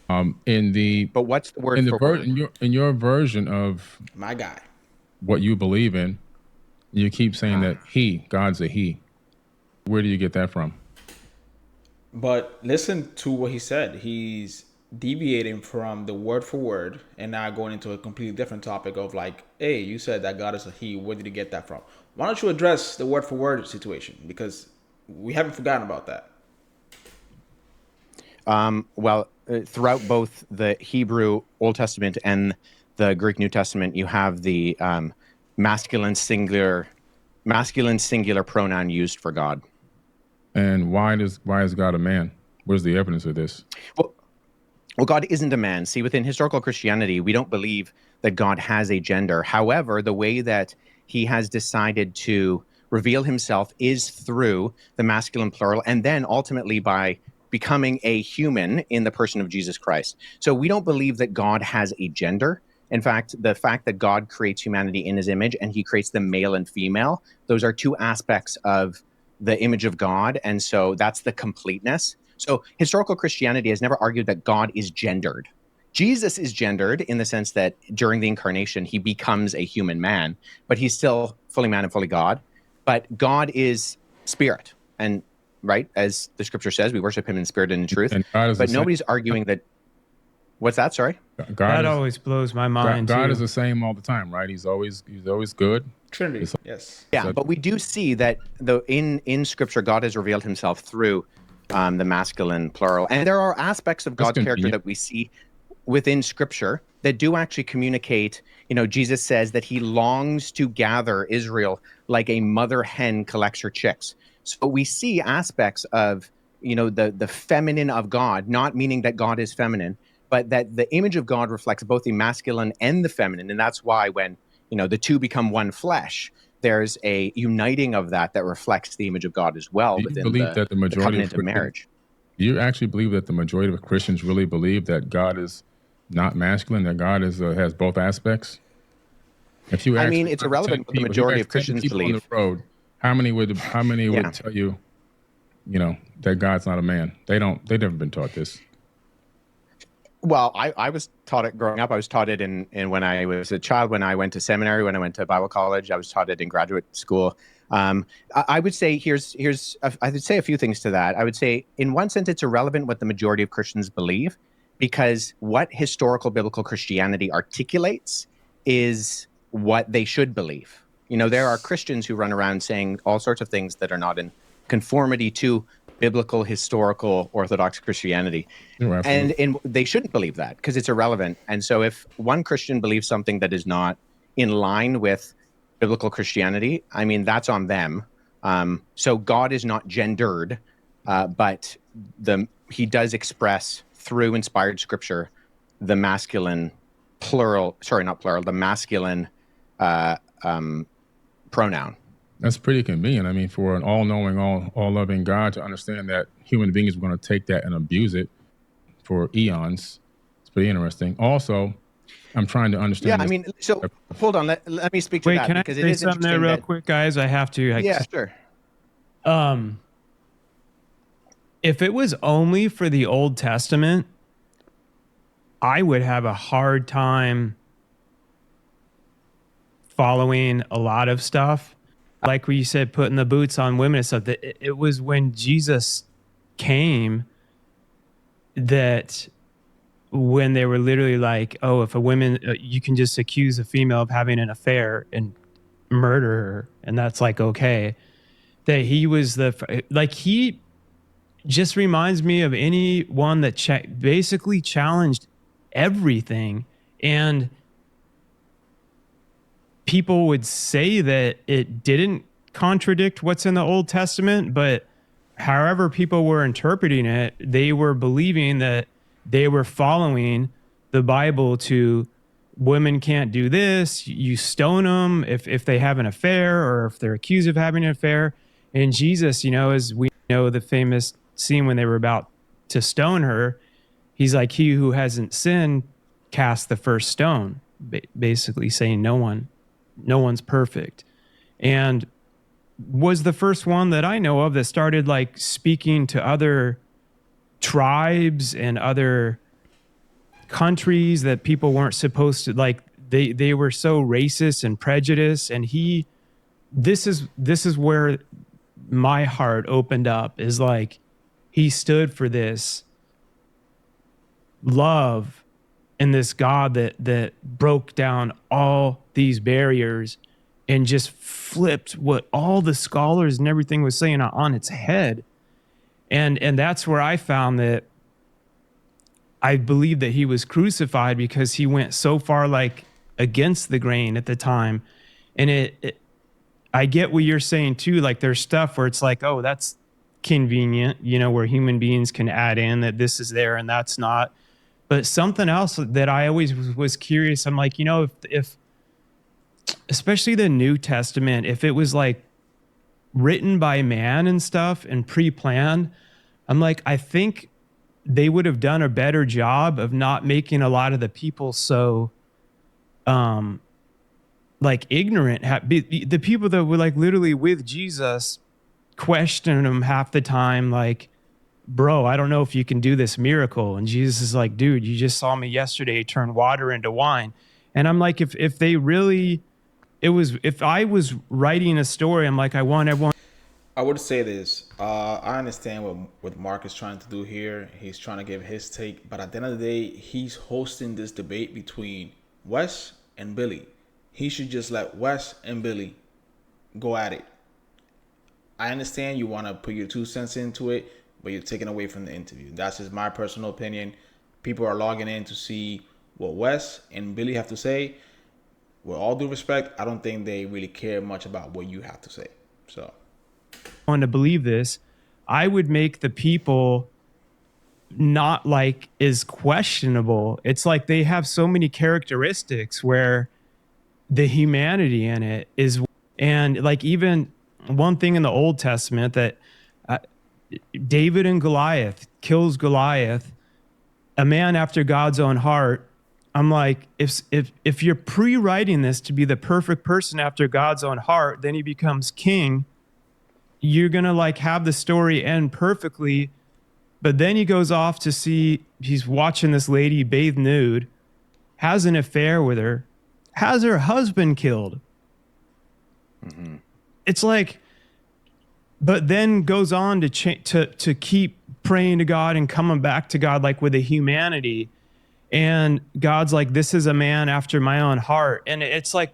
But what's the word for word? In your version of my guy, what you believe in, you keep saying that God's a he. Where do you get that from? But listen to what he said. He's deviating from the word for word and now going into a completely different topic of like, hey, you said that God is a he. Where did you get that from? Why don't you address the word for word situation? Because we haven't forgotten about that. Throughout both the Hebrew Old Testament and the Greek New Testament, you have the masculine singular pronoun used for God. And why is God a man? Where's the evidence of this? Well, God isn't a man. See, within historical Christianity, we don't believe that God has a gender. However, the way that he has decided to reveal himself is through the masculine plural, and then ultimately by becoming a human in the person of Jesus Christ. So we don't believe that God has a gender. In fact, the fact that God creates humanity in his image and he creates them male and female, those are two aspects of the image of God. And so that's the completeness. So historical Christianity has never argued that God is gendered. Jesus is gendered in the sense that during the incarnation, he becomes a human man, but he's still fully man and fully God. But God is spirit. And right, as the scripture says, we worship him in spirit and in truth. And God is but the nobody's same. arguing that. What's that? Sorry? God That is, always blows my mind God too. is the same all the time, right? He's always good. Trinity. It's- Yes. Yeah, So- but we do see that in scripture, God has revealed himself through the masculine plural. And there are aspects of That's God's character convenient. that we see within scripture that do actually communicate. Jesus says that he longs to gather Israel like a mother hen collects her chicks. So we see aspects of, the feminine of God, not meaning that God is feminine, but that the image of God reflects both the masculine and the feminine. And that's why when, the two become one flesh, there's a uniting of that reflects the image of God as well Do you within believe that the majority covenant of of marriage. Do you actually believe that the majority of Christians really believe that God is not masculine, that God is has both aspects? If you I mean, ask it's 10 irrelevant what the people- if you majority ask of 10 Christians people on believe. the road, how many would Yeah. tell you, that God's not a man? They've never been taught this. Well, I was taught it growing up. I was taught it in when I was a child, when I went to seminary, when I went to Bible college. I was taught it in graduate school. I would say I would say a few things to that. I would say in one sense, it's irrelevant what the majority of Christians believe, because what historical biblical Christianity articulates is what they should believe. There are Christians who run around saying all sorts of things that are not in conformity to biblical, historical, Orthodox Christianity. You're absolutely- And they shouldn't believe that because it's irrelevant. And so if one Christian believes something that is not in line with biblical Christianity, I mean, that's on them. So God is not gendered, but he does express through inspired scripture the masculine the masculine pronoun. That's pretty convenient. I mean, for an all-knowing, all-loving God to understand that human beings are going to take that and abuse it for eons. It's pretty interesting. Also, I'm trying to understand. Yeah, I mean, so hold on. Let me speak to Wait, that can I because it say is something there interesting real quick, guys? I have to. Yeah, sure. If it was only for the Old Testament, I would have a hard time following a lot of stuff. Like what you said, putting the boots on women and stuff. That it was when Jesus came that when they were literally like, oh, if a woman, you can just accuse a female of having an affair and murder her, and that's like okay. That he was he just reminds me of anyone that basically challenged everything. And people would say that it didn't contradict what's in the Old Testament, but however people were interpreting it, they were believing that they were following the Bible to women can't do this. You stone them if they have an affair or if they're accused of having an affair. And Jesus, as we know, the famous scene when they were about to stone her, he's like, he who hasn't sinned cast the first stone, basically saying no one's perfect. And was the first one that I know of that started like speaking to other tribes and other countries that people weren't supposed to, like they were so racist and prejudiced. And this is where my heart opened up, is like he stood for this love and this God that broke down all these barriers and just flipped what all the scholars and everything was saying on its head. And that's where I found that I believe that he was crucified, because he went so far like against the grain at the time. And I get what you're saying too. Like there's stuff where it's like, oh, that's convenient, where human beings can add in that this is there and that's not. But something else that I always was curious, I'm like, if especially the New Testament, if it was like written by man and stuff and pre-planned, I'm like, I think they would have done a better job of not making a lot of the people so like ignorant. The people that were like literally with Jesus questioning him half the time, like, bro, I don't know if you can do this miracle. And Jesus is like, dude, you just saw me yesterday turn water into wine. And I'm like, if they really, if I was writing a story, I'm like, I want everyone. I would say this. I understand what Mark is trying to do here. He's trying to give his take, but at the end of the day, he's hosting this debate between Wes and Billy. He should just let Wes and Billy go at it. I understand you want to put your 2 cents into it, but you're taking away from the interview. That's just my personal opinion. People are logging in to see what Wes and Billy have to say. With all due respect, I don't think they really care much about what you have to say. So, to believe this, I would make the people not like is questionable. It's like they have so many characteristics where the humanity in it is, and like even one thing in the Old Testament that David and Goliath kills Goliath, a man after God's own heart. I'm like, if you're pre-writing this to be the perfect person after God's own heart, then he becomes king. You're gonna like have the story end perfectly, but then he goes off to see, he's watching this lady bathe nude, has an affair with her, has her husband killed. Mm-hmm. It's like, but then goes on to keep praying to God and coming back to God like with a humanity. And God's like, this is a man after my own heart. And it's like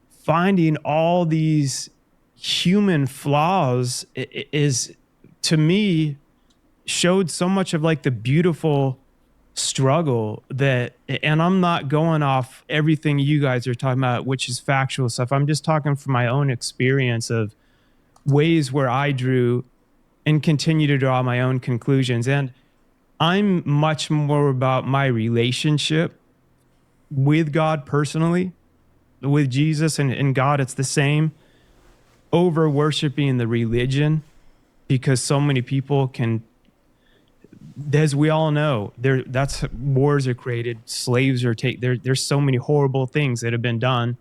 finding all these human flaws is, to me, showed so much of like the beautiful struggle that, and I'm not going off everything you guys are talking about, which is factual stuff. I'm just talking from my own experience of ways where I drew and continue to draw my own conclusions. And I'm much more about my relationship with God personally, with Jesus and God. It's the same, over worshiping the religion, because so many people can, as we all know, that's wars are created, slaves are taken. There's so many horrible things that have been done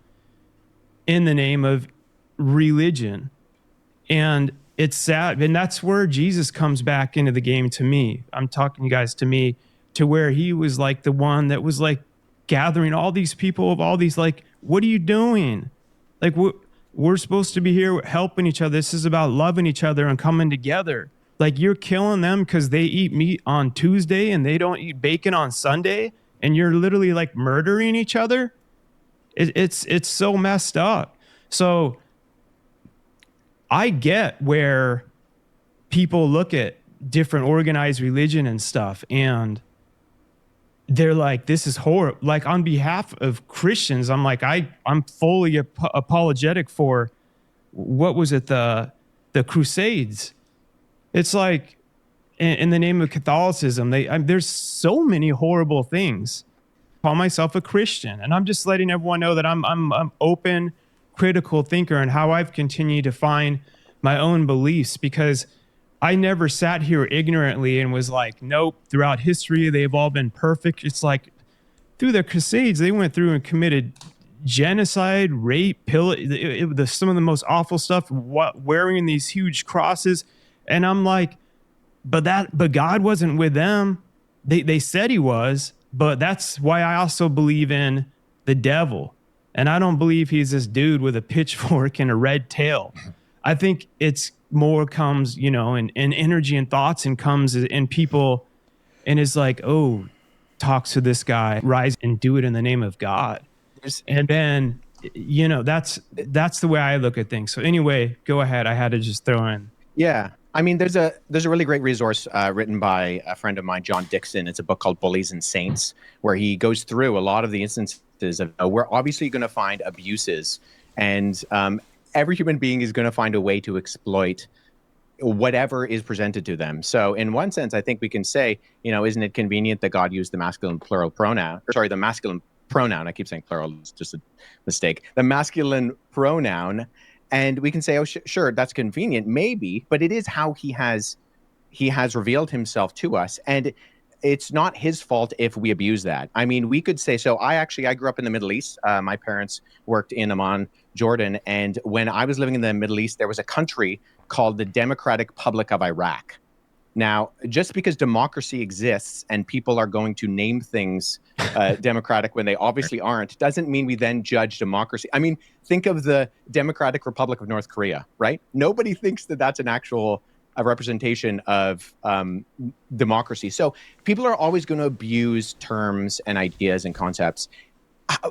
in the name of religion. And it's sad. And that's where Jesus comes back into the game to me. I'm talking you guys to me, to where he was like the one that was like gathering all these people of all these, like, what are you doing? Like, we're supposed to be here helping each other. This is about loving each other and coming together. Like, you're killing them because they eat meat on Tuesday and they don't eat bacon on Sunday. And you're literally like murdering each other. It's so messed up. So I get where people look at different organized religion and stuff, and they're like, this is horrible. Like, on behalf of Christians, I'm like, I'm fully apologetic for, what was it, the Crusades. It's like, in the name of Catholicism, there's so many horrible things. I call myself a Christian, and I'm just letting everyone know that I'm open, critical thinker, and how I've continued to find my own beliefs, because I never sat here ignorantly and was like, nope, throughout history, they've all been perfect. It's like, through the Crusades, they went through and committed genocide, rape, some of the most awful stuff, wearing these huge crosses. And I'm like, but God wasn't with them. They said he was, but that's why I also believe in the devil. And I don't believe he's this dude with a pitchfork and a red tail. I think it's more comes, in energy and thoughts, and comes in people, and is like, oh, talks to this guy, rise and do it in the name of God. And then, that's the way I look at things. So anyway, go ahead. I had to just throw in. Yeah. I mean, there's a really great resource written by a friend of mine, John Dixon. It's a book called Bullies and Saints, where he goes through a lot of the instances of we're obviously going to find abuses, and every human being is going to find a way to exploit whatever is presented to them. So in one sense, I think we can say, isn't it convenient that God used the masculine plural pronoun, the masculine pronoun, I keep saying plural, it's just a mistake, the masculine pronoun. And we can say, sure, that's convenient, maybe, but it is how he has revealed himself to us. And it's not his fault if we abuse that. I mean, we could say, so I grew up in the Middle East. My parents worked in Amman, Jordan. And when I was living in the Middle East, there was a country called the Democratic Republic of Iraq. Now, just because democracy exists and people are going to name things democratic when they obviously aren't, doesn't mean we then judge democracy. I mean, think of the Democratic Republic of North Korea, right? Nobody thinks that that's an actual representation of democracy. So people are always going to abuse terms and ideas and concepts.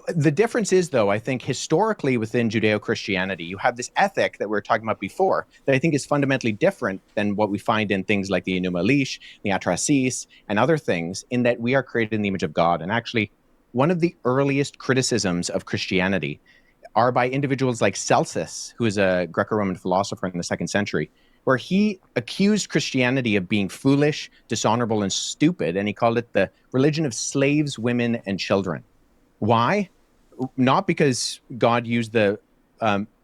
The difference is, though, I think historically within Judeo-Christianity, you have this ethic that we were talking about before that I think is fundamentally different than what we find in things like the Enuma Elish, the Atrasis, and other things, in that we are created in the image of God. And actually, one of the earliest criticisms of Christianity are by individuals like Celsus, who is a Greco-Roman philosopher in the 2nd century, where he accused Christianity of being foolish, dishonorable, and stupid, and he called it the religion of slaves, women, and children. Why? Not because God used the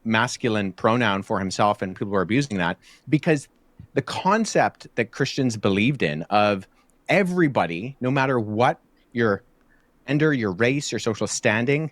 masculine pronoun for himself and people were abusing that, because the concept that Christians believed in of everybody, no matter what your gender, your race, your social standing,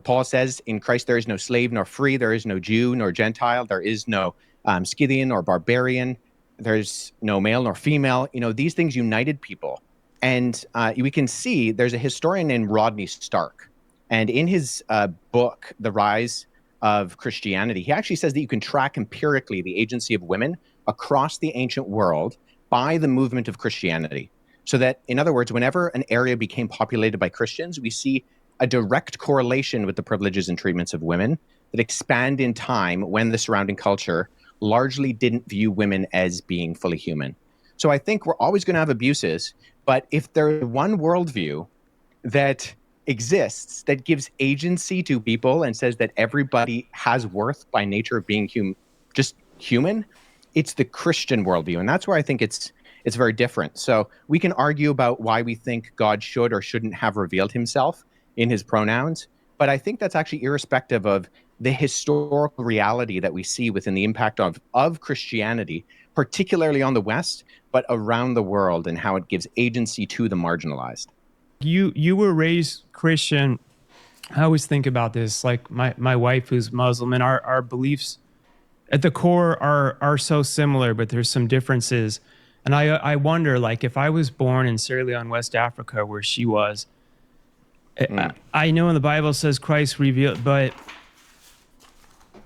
Paul says in Christ there is no slave nor free, there is no Jew nor Gentile, there is no Scythian or barbarian, there's no male nor female. These things united people. And we can see there's a historian named Rodney Stark. And in his book, The Rise of Christianity, he actually says that you can track empirically the agency of women across the ancient world by the movement of Christianity. So that, in other words, whenever an area became populated by Christians, we see a direct correlation with the privileges and treatments of women that expand in time when the surrounding culture largely didn't view women as being fully human. So I think we're always going to have abuses, but if there's one worldview that exists that gives agency to people and says that everybody has worth by nature of being just human, it's the Christian worldview. And that's where I think it's very different. So we can argue about why we think God should or shouldn't have revealed himself in his pronouns, but I think that's actually irrespective of the historical reality that we see within the impact of Christianity, particularly on the West, but around the world, and how it gives agency to the marginalized. You were raised Christian. I always think about this, like my wife who's Muslim, and our beliefs at the core are so similar, but there's some differences. And I wonder, like, if I was born in Sierra Leone, West Africa, where she was, I know in the Bible says Christ revealed, but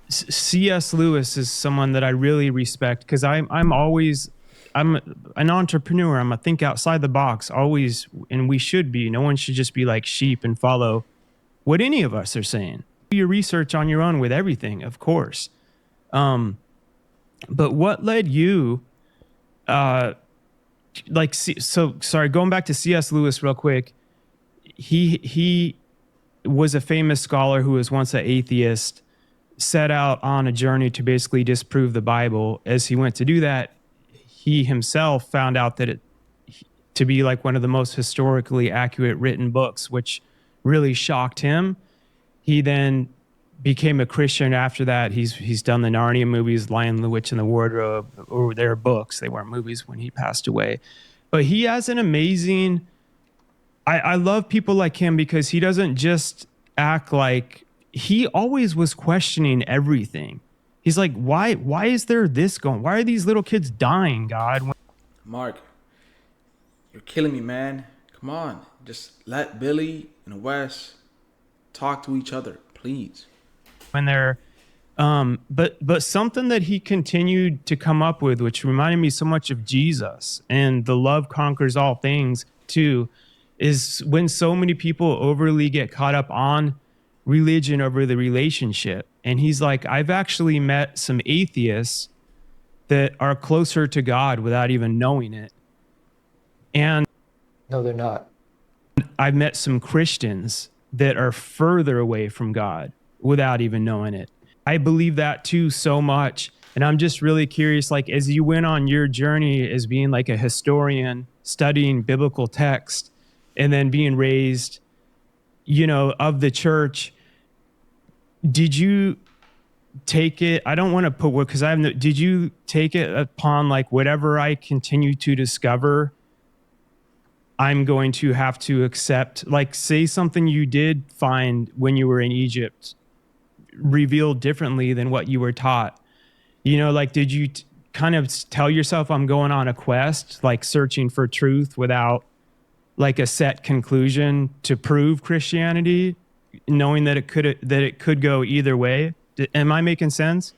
C.S. Lewis is someone that I really respect, because I'm an entrepreneur. I'm a think outside the box always, and we should be. No one should just be like sheep and follow what any of us are saying. Do your research on your own with everything, of course. But what led you, going back to C.S. Lewis real quick. He was a famous scholar who was once an atheist, set out on a journey to basically disprove the Bible. As he went to do that, he himself found out that it to be like one of the most historically accurate written books, which really shocked him. He then became a Christian after that. He's done the Narnia movies, Lion, the Witch, and the Wardrobe, or their books. They weren't movies when he passed away. But he has an amazing... I love people like him because he doesn't just act like... He always was questioning everything. He's like, why is there this going? Why are these little kids dying, God? Mark, you're killing me, man. Come on. Just let Billy and Wes talk to each other, please. When they're... but something that he continued to come up with, which reminded me so much of Jesus and the love conquers all things too, is when so many people overly get caught up on religion over the relationship. And he's like, I've actually met some atheists that are closer to God without even knowing it. And No, they're not. I've met some Christians that are further away from God without even knowing it. I believe that too so much. And I'm just really curious, like, as you went on your journey as being like a historian, studying biblical text, and then being raised, of the church, did you take it? I don't want to put what, because did you take it upon like, whatever I continue to discover, I'm going to have to accept, like, say something you did find when you were in Egypt revealed differently than what you were taught? Like, did you kind of tell yourself, I'm going on a quest, like searching for truth without like a set conclusion to prove Christianity, knowing that it could go either way? Am I making sense?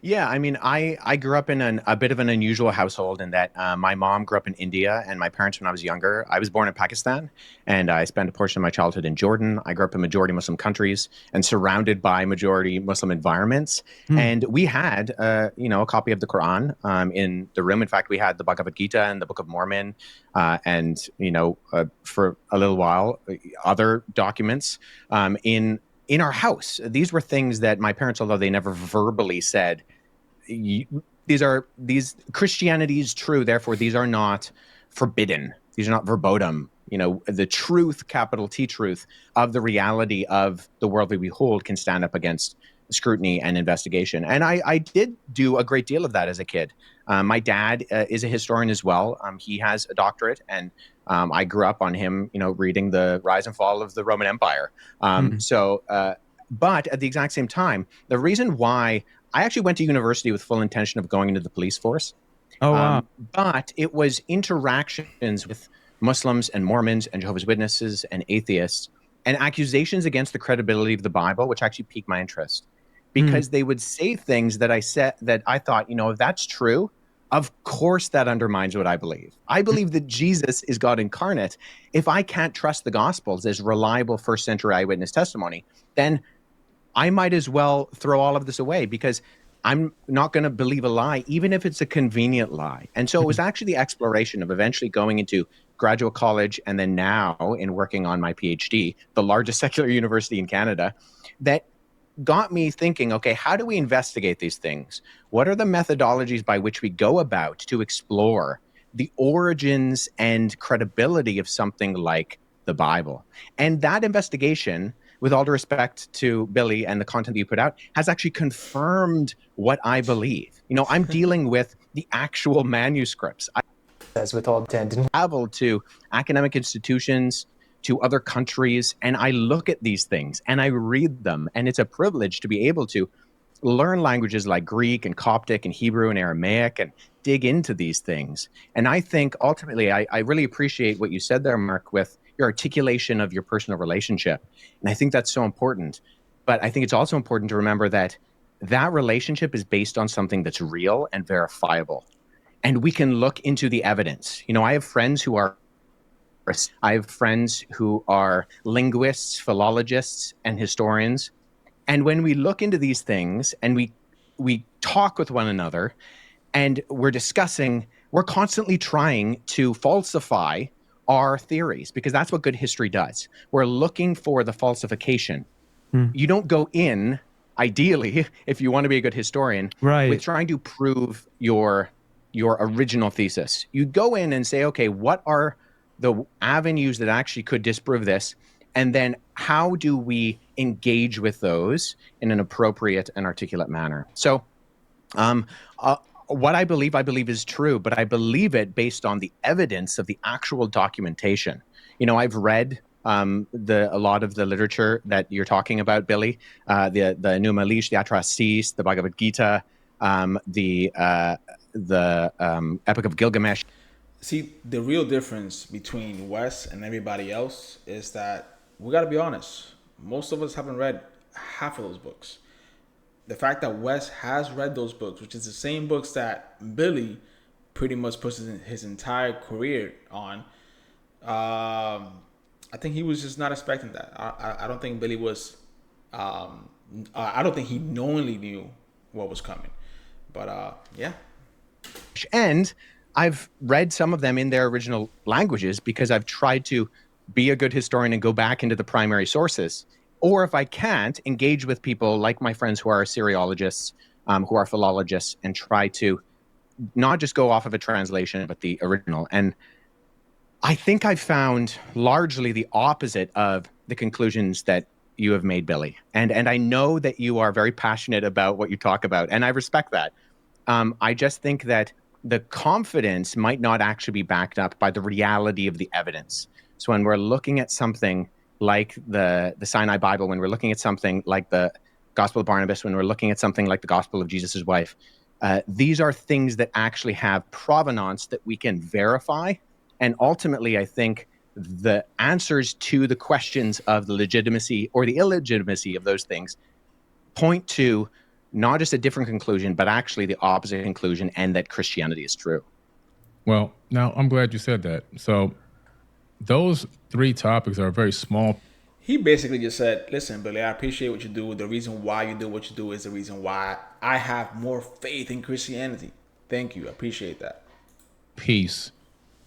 Yeah, I mean, I grew up in a bit of an unusual household in that my mom grew up in India, and my parents, when I was younger, I was born in Pakistan, and I spent a portion of my childhood in Jordan. I grew up in majority Muslim countries and surrounded by majority Muslim environments. And we had, a copy of the Quran in the room. In fact, we had the Bhagavad Gita and the Book of Mormon, and for a little while, other documents in our house. These were things that my parents, although they never verbally said, these Christianity is true, therefore these are not forbidden. These are not verboten. The truth, capital T truth, of the reality of the world we behold can stand up against scrutiny and investigation. And I did do a great deal of that as a kid. My dad is a historian as well. He has a doctorate, and I grew up on him, reading the rise and fall of the Roman Empire. But at the exact same time, the reason why I actually went to university with full intention of going into the police force. Oh, wow. But it was interactions with Muslims and Mormons and Jehovah's Witnesses and atheists and accusations against the credibility of the Bible, which actually piqued my interest, because they would say things that I thought, if that's true, of course that undermines what I believe. I believe that Jesus is God incarnate. If I can't trust the Gospels as reliable first century eyewitness testimony, then I might as well throw all of this away, because I'm not going to believe a lie, even if it's a convenient lie. And so it was actually the exploration of eventually going into graduate college, and then now in working on my PhD, the largest secular university in Canada, that got me thinking, okay, how do we investigate these things? What are the methodologies by which we go about to explore the origins and credibility of something like the Bible? And that investigation, with all due respect to Billy and the content that you put out, has actually confirmed what I believe. I'm dealing with the actual manuscripts. As with all intent. I travel to academic institutions, to other countries, and I look at these things and I read them. And it's a privilege to be able to learn languages like Greek and Coptic and Hebrew and Aramaic and dig into these things. And I think ultimately, I really appreciate what you said there, Mark, with your articulation of your personal relationship. And I think that's so important. But I think it's also important to remember that that relationship is based on something that's real and verifiable. And we can look into the evidence. I have friends who are linguists, philologists, and historians. And when we look into these things and we talk with one another and we're discussing, we're constantly trying to falsify our theories, because that's what good history does. We're looking for the falsification. You don't go in, ideally, if you want to be a good historian, with trying to prove your original thesis. You go in and say, okay, what are the avenues that actually could disprove this? And then how do we engage with those in an appropriate and articulate manner? So what I believe is true, but I believe it based on the evidence of the actual documentation. I've read a lot of the literature that you're talking about, Billy, the Enuma Elish, the Atrahasis, the Bhagavad Gita, the Epic of Gilgamesh. See, the real difference between Wes and everybody else is that we got to be honest. Most of us haven't read half of those books. The fact that Wes has read those books, which is the same books that Billy pretty much puts his entire career on, I think he was just not expecting that. I don't think Billy was. I don't think he knowingly knew what was coming. But yeah. And I've read some of them in their original languages because I've tried to be a good historian and go back into the primary sources. Or if I can't, engage with people like my friends who are Assyriologists, who are philologists and try to not just go off of a translation, but the original. And I think I've found largely the opposite of the conclusions that you have made, Billy. And I know that you are very passionate about what you talk about, and I respect that. I just think that the confidence might not actually be backed up by the reality of the evidence. So when we're looking at something like the Sinai Bible, when we're looking at something like the Gospel of Barnabas, when we're looking at something like the Gospel of Jesus' wife, these are things that actually have provenance that we can verify. And ultimately, I think the answers to the questions of the legitimacy or the illegitimacy of those things point to not just a different conclusion, but actually the opposite conclusion, and that Christianity is true. Well, now I'm glad you said that. So those three topics are very small. He basically just said, listen, Billy, I appreciate what you do. The reason why you do what you do is the reason why I have more faith in Christianity. Thank you. I appreciate that. Piece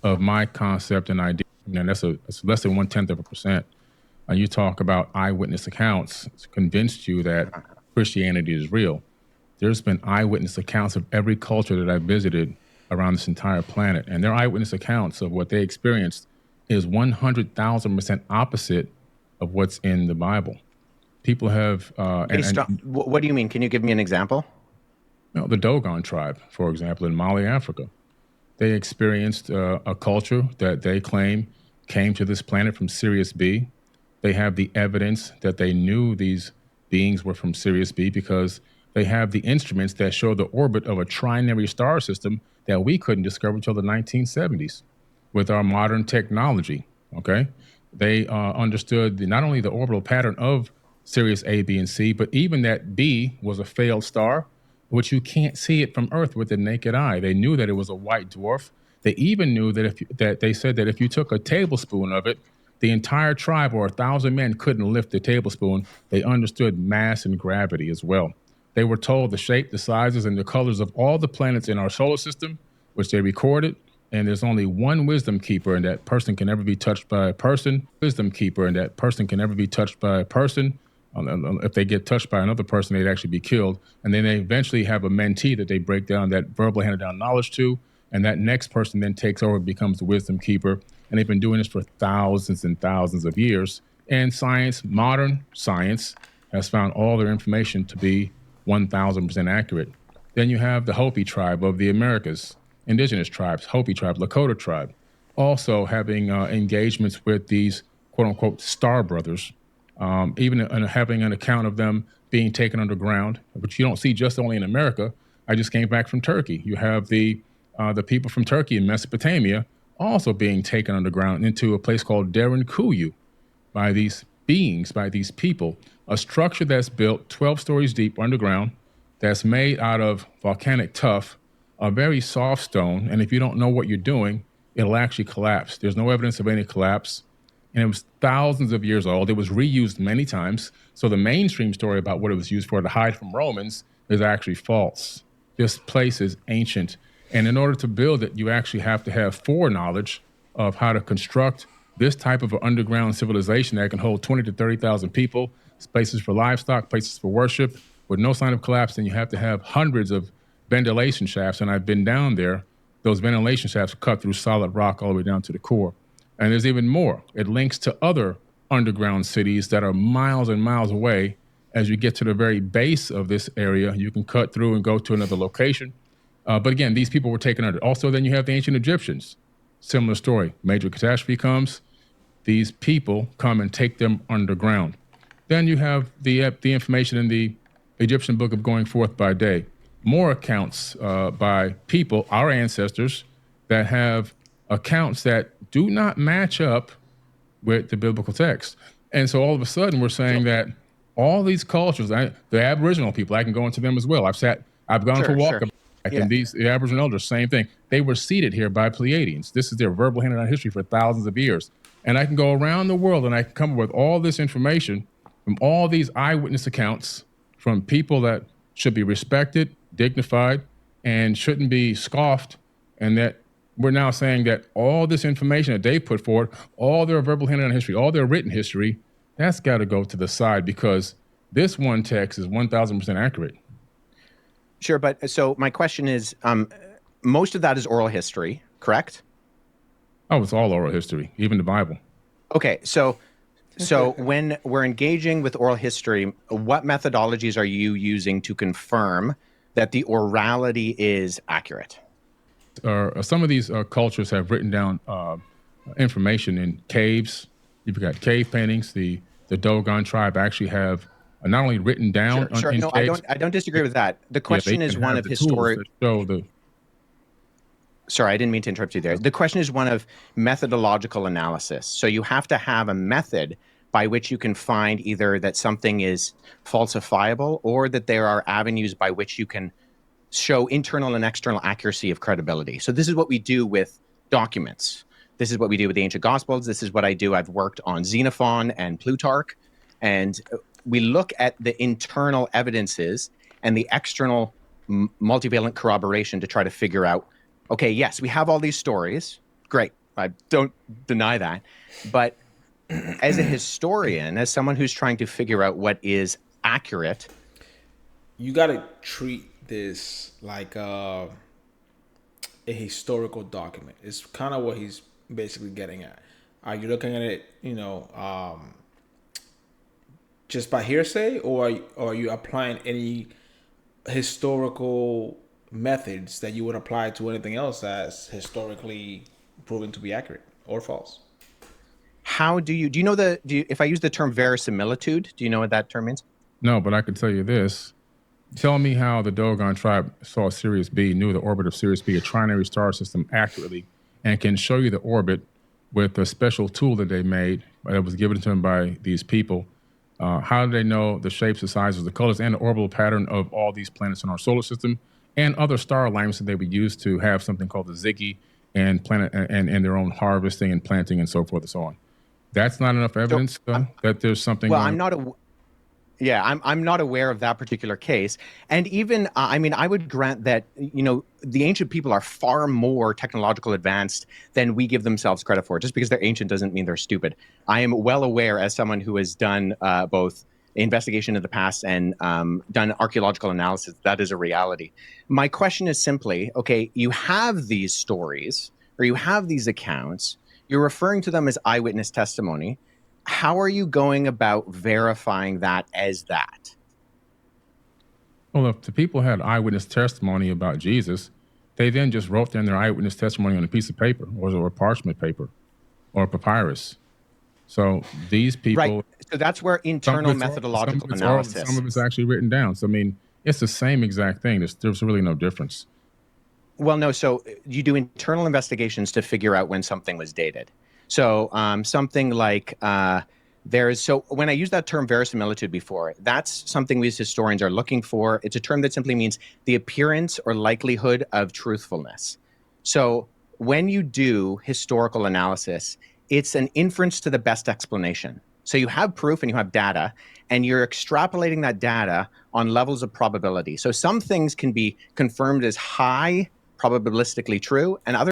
of my concept and idea, and that's less than 0.1%. And you talk about eyewitness accounts, it's convinced you that Christianity is real. There's been eyewitness accounts of every culture that I've visited around this entire planet, and their eyewitness accounts of what they experienced is 100,000% opposite of what's in the Bible. People have. What do you mean? Can you give me an example? The Dogon tribe, for example, in Mali, Africa. They experienced a culture that they claim came to this planet from Sirius B. They have the evidence that they knew these beings were from Sirius B because they have the instruments that show the orbit of a trinary star system that we couldn't discover until the 1970s with our modern technology, okay? They understood not only the orbital pattern of Sirius A, B, and C, but even that B was a failed star, which you can't see it from Earth with the naked eye. They knew that it was a white dwarf. They even knew that they said that if you took a tablespoon of it, the entire tribe or 1,000 men couldn't lift the tablespoon. They understood mass and gravity as well. They were told the shape, the sizes, and the colors of all the planets in our solar system, which they recorded. And there's only one wisdom keeper, and that person can never be touched by a person. Wisdom keeper, and that person can never be touched by a person. If they get touched by another person, they'd actually be killed. And then they eventually have a mentee that they break down that verbally handed down knowledge to. And that next person then takes over and becomes the wisdom keeper. And they've been doing this for thousands and thousands of years. And science, modern science, has found all their information to be 1,000% accurate. Then you have the Hopi tribe of the Americas, indigenous tribes, Hopi tribe, Lakota tribe, also having engagements with these quote unquote star brothers, even having an account of them being taken underground, which you don't see just only in America. I just came back from Turkey. You have the people from Turkey in Mesopotamia also being taken underground into a place called Derinkuyu by these beings, by these people, a structure that's built 12 stories deep underground, that's made out of volcanic tuff, a very soft stone. And if you don't know what you're doing, it'll actually collapse. There's no evidence of any collapse. And it was thousands of years old. It was reused many times. So the mainstream story about what it was used for to hide from Romans is actually false. This place is ancient. And in order to build it, you actually have to have foreknowledge of how to construct this type of an underground civilization that can hold 20 to 30,000 people, places for livestock, places for worship, with no sign of collapse. Then you have to have hundreds of ventilation shafts. And I've been down there. Those ventilation shafts cut through solid rock all the way down to the core. And there's even more. It links to other underground cities that are miles and miles away. As you get to the very base of this area, you can cut through and go to another location. But again, these people were taken under. Also, then you have the ancient Egyptians. Similar story. Major catastrophe comes. These people come and take them underground. Then you have the information in the Egyptian book of Going Forth by Day. More accounts by people, our ancestors, that have accounts that do not match up with the biblical text. And so all of a sudden we're saying that all these cultures, the Aboriginal people, I can go into them as well. I've gone for a walk. And the Aboriginal elders, same thing. They were seated here by Pleiadians. This is their verbal handed down history for thousands of years. And I can go around the world and I can come up with all this information from all these eyewitness accounts from people that should be respected, dignified, and shouldn't be scoffed. And that we're now saying that all this information that they put forward, all their verbal handed down history, all their written history, that's got to go to the side because this one text is 1,000% accurate. Sure, but so my question is, most of that is oral history, correct? Oh, it's all oral history, even the Bible. Okay, so when we're engaging with oral history, what methodologies are you using to confirm that the orality is accurate? Some of these cultures have written down information in caves. You've got cave paintings. The Dogon tribe actually have not only written down Sure. in No, caves. I don't disagree with that. The Yeah, they question is even one have of the tools historic. that show the. Sorry, I didn't mean to interrupt you there. The question is one of methodological analysis. So you have to have a method by which you can find either that something is falsifiable or that there are avenues by which you can show internal and external accuracy of credibility. So this is what we do with documents. This is what we do with the ancient gospels. This is what I do. I've worked on Xenophon and Plutarch, and we look at the internal evidences and the external multivalent corroboration to try to figure out, okay, yes, we have all these stories. Great. I don't deny that. But as a historian, as someone who's trying to figure out what is accurate, you got to treat this like a historical document. It's kind of what he's basically getting at. Are you looking at it, just by hearsay, or are you applying any historical methods that you would apply to anything else that's historically proven to be accurate or false? How do you know if I use the term verisimilitude, do you know what that term means? No, but I can tell you this. Tell me how the Dogon tribe saw Sirius B, knew the orbit of Sirius B, a trinary star system, accurately, and can show you the orbit with a special tool that they made that was given to them by these people. How do they know the shapes, the sizes, the colors, and the orbital pattern of all these planets in our solar system and other star alignments that they would use to have something called the Ziggy and planet and their own harvesting and planting and so forth and so on? That's not enough evidence that there's something. Well, going I'm not aware of that particular case. And even, I would grant that, the ancient people are far more technological advanced than we give themselves credit for. Just because they're ancient doesn't mean they're stupid. I am well aware, as someone who has done both investigation in the past and done archaeological analysis, that is a reality. My question is simply, okay, you have these stories or you have these accounts, you're referring to them as eyewitness testimony. How are you going about verifying that as that? Well, if the people had eyewitness testimony about Jesus, they then just wrote down their eyewitness testimony on a piece of paper or parchment paper or papyrus. So these people... Right. So that's where internal methodological analysis... Some of it's actually written down. So, it's the same exact thing. There's really no difference. Well, no. So you do internal investigations to figure out when something was dated. So something like so when I use that term verisimilitude before, that's something we as historians are looking for. It's a term that simply means the appearance or likelihood of truthfulness. So when you do historical analysis, it's an inference to the best explanation. So you have proof and you have data, and you're extrapolating that data on levels of probability. So some things can be confirmed as high probabilistically true, and other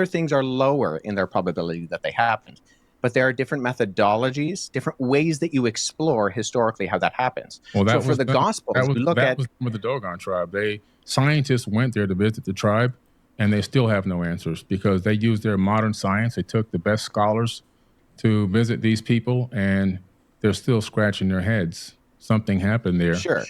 things are lower in their probability that they happened. But there are different methodologies, different ways that you explore historically how that happens. Well, so for the Gospels, we look at... That was with the Dogon tribe. Scientists went there to visit the tribe, and they still have no answers because they used their modern science. They took the best scholars to visit these people, and they're still scratching their heads. Something happened there. Sure.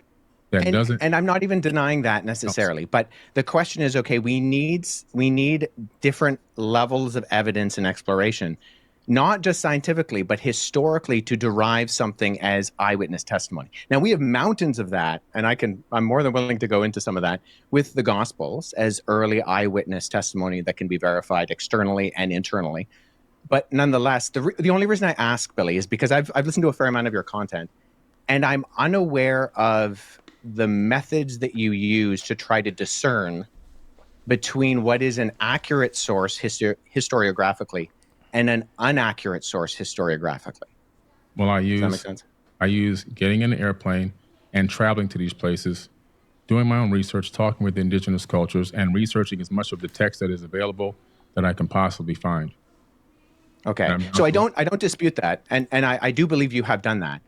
And I'm not even denying that necessarily, but the question is, okay, we need different levels of evidence and exploration, not just scientifically, but historically, to derive something as eyewitness testimony. Now we have mountains of that, and I'm more than willing to go into some of that with the Gospels as early eyewitness testimony that can be verified externally and internally. But nonetheless, the only reason I ask, Billy, is because I've listened to a fair amount of your content, and I'm unaware of the methods that you use to try to discern between what is an accurate source historiographically and an inaccurate source historiographically. Well, Does that make sense? I use getting in an airplane and traveling to these places, doing my own research, talking with the indigenous cultures, and researching as much of the text that is available that I can possibly find. Okay. So I don't dispute that. And I do believe you have done that.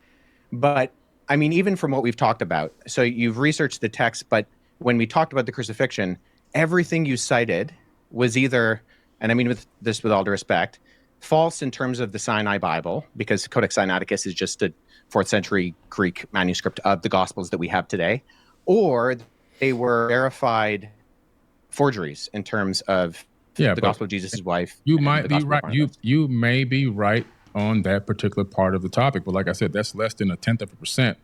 But even from what we've talked about, so you've researched the text, but when we talked about the crucifixion, everything you cited was either, and I mean with all due respect, false in terms of the Sinai Bible, because Codex Sinaiticus is just a 4th century Greek manuscript of the Gospels that we have today, or they were verified forgeries in terms of the Gospel of Jesus' wife. You might be right. You may be right on that particular part of the topic, but like I said, that's less than 0.1%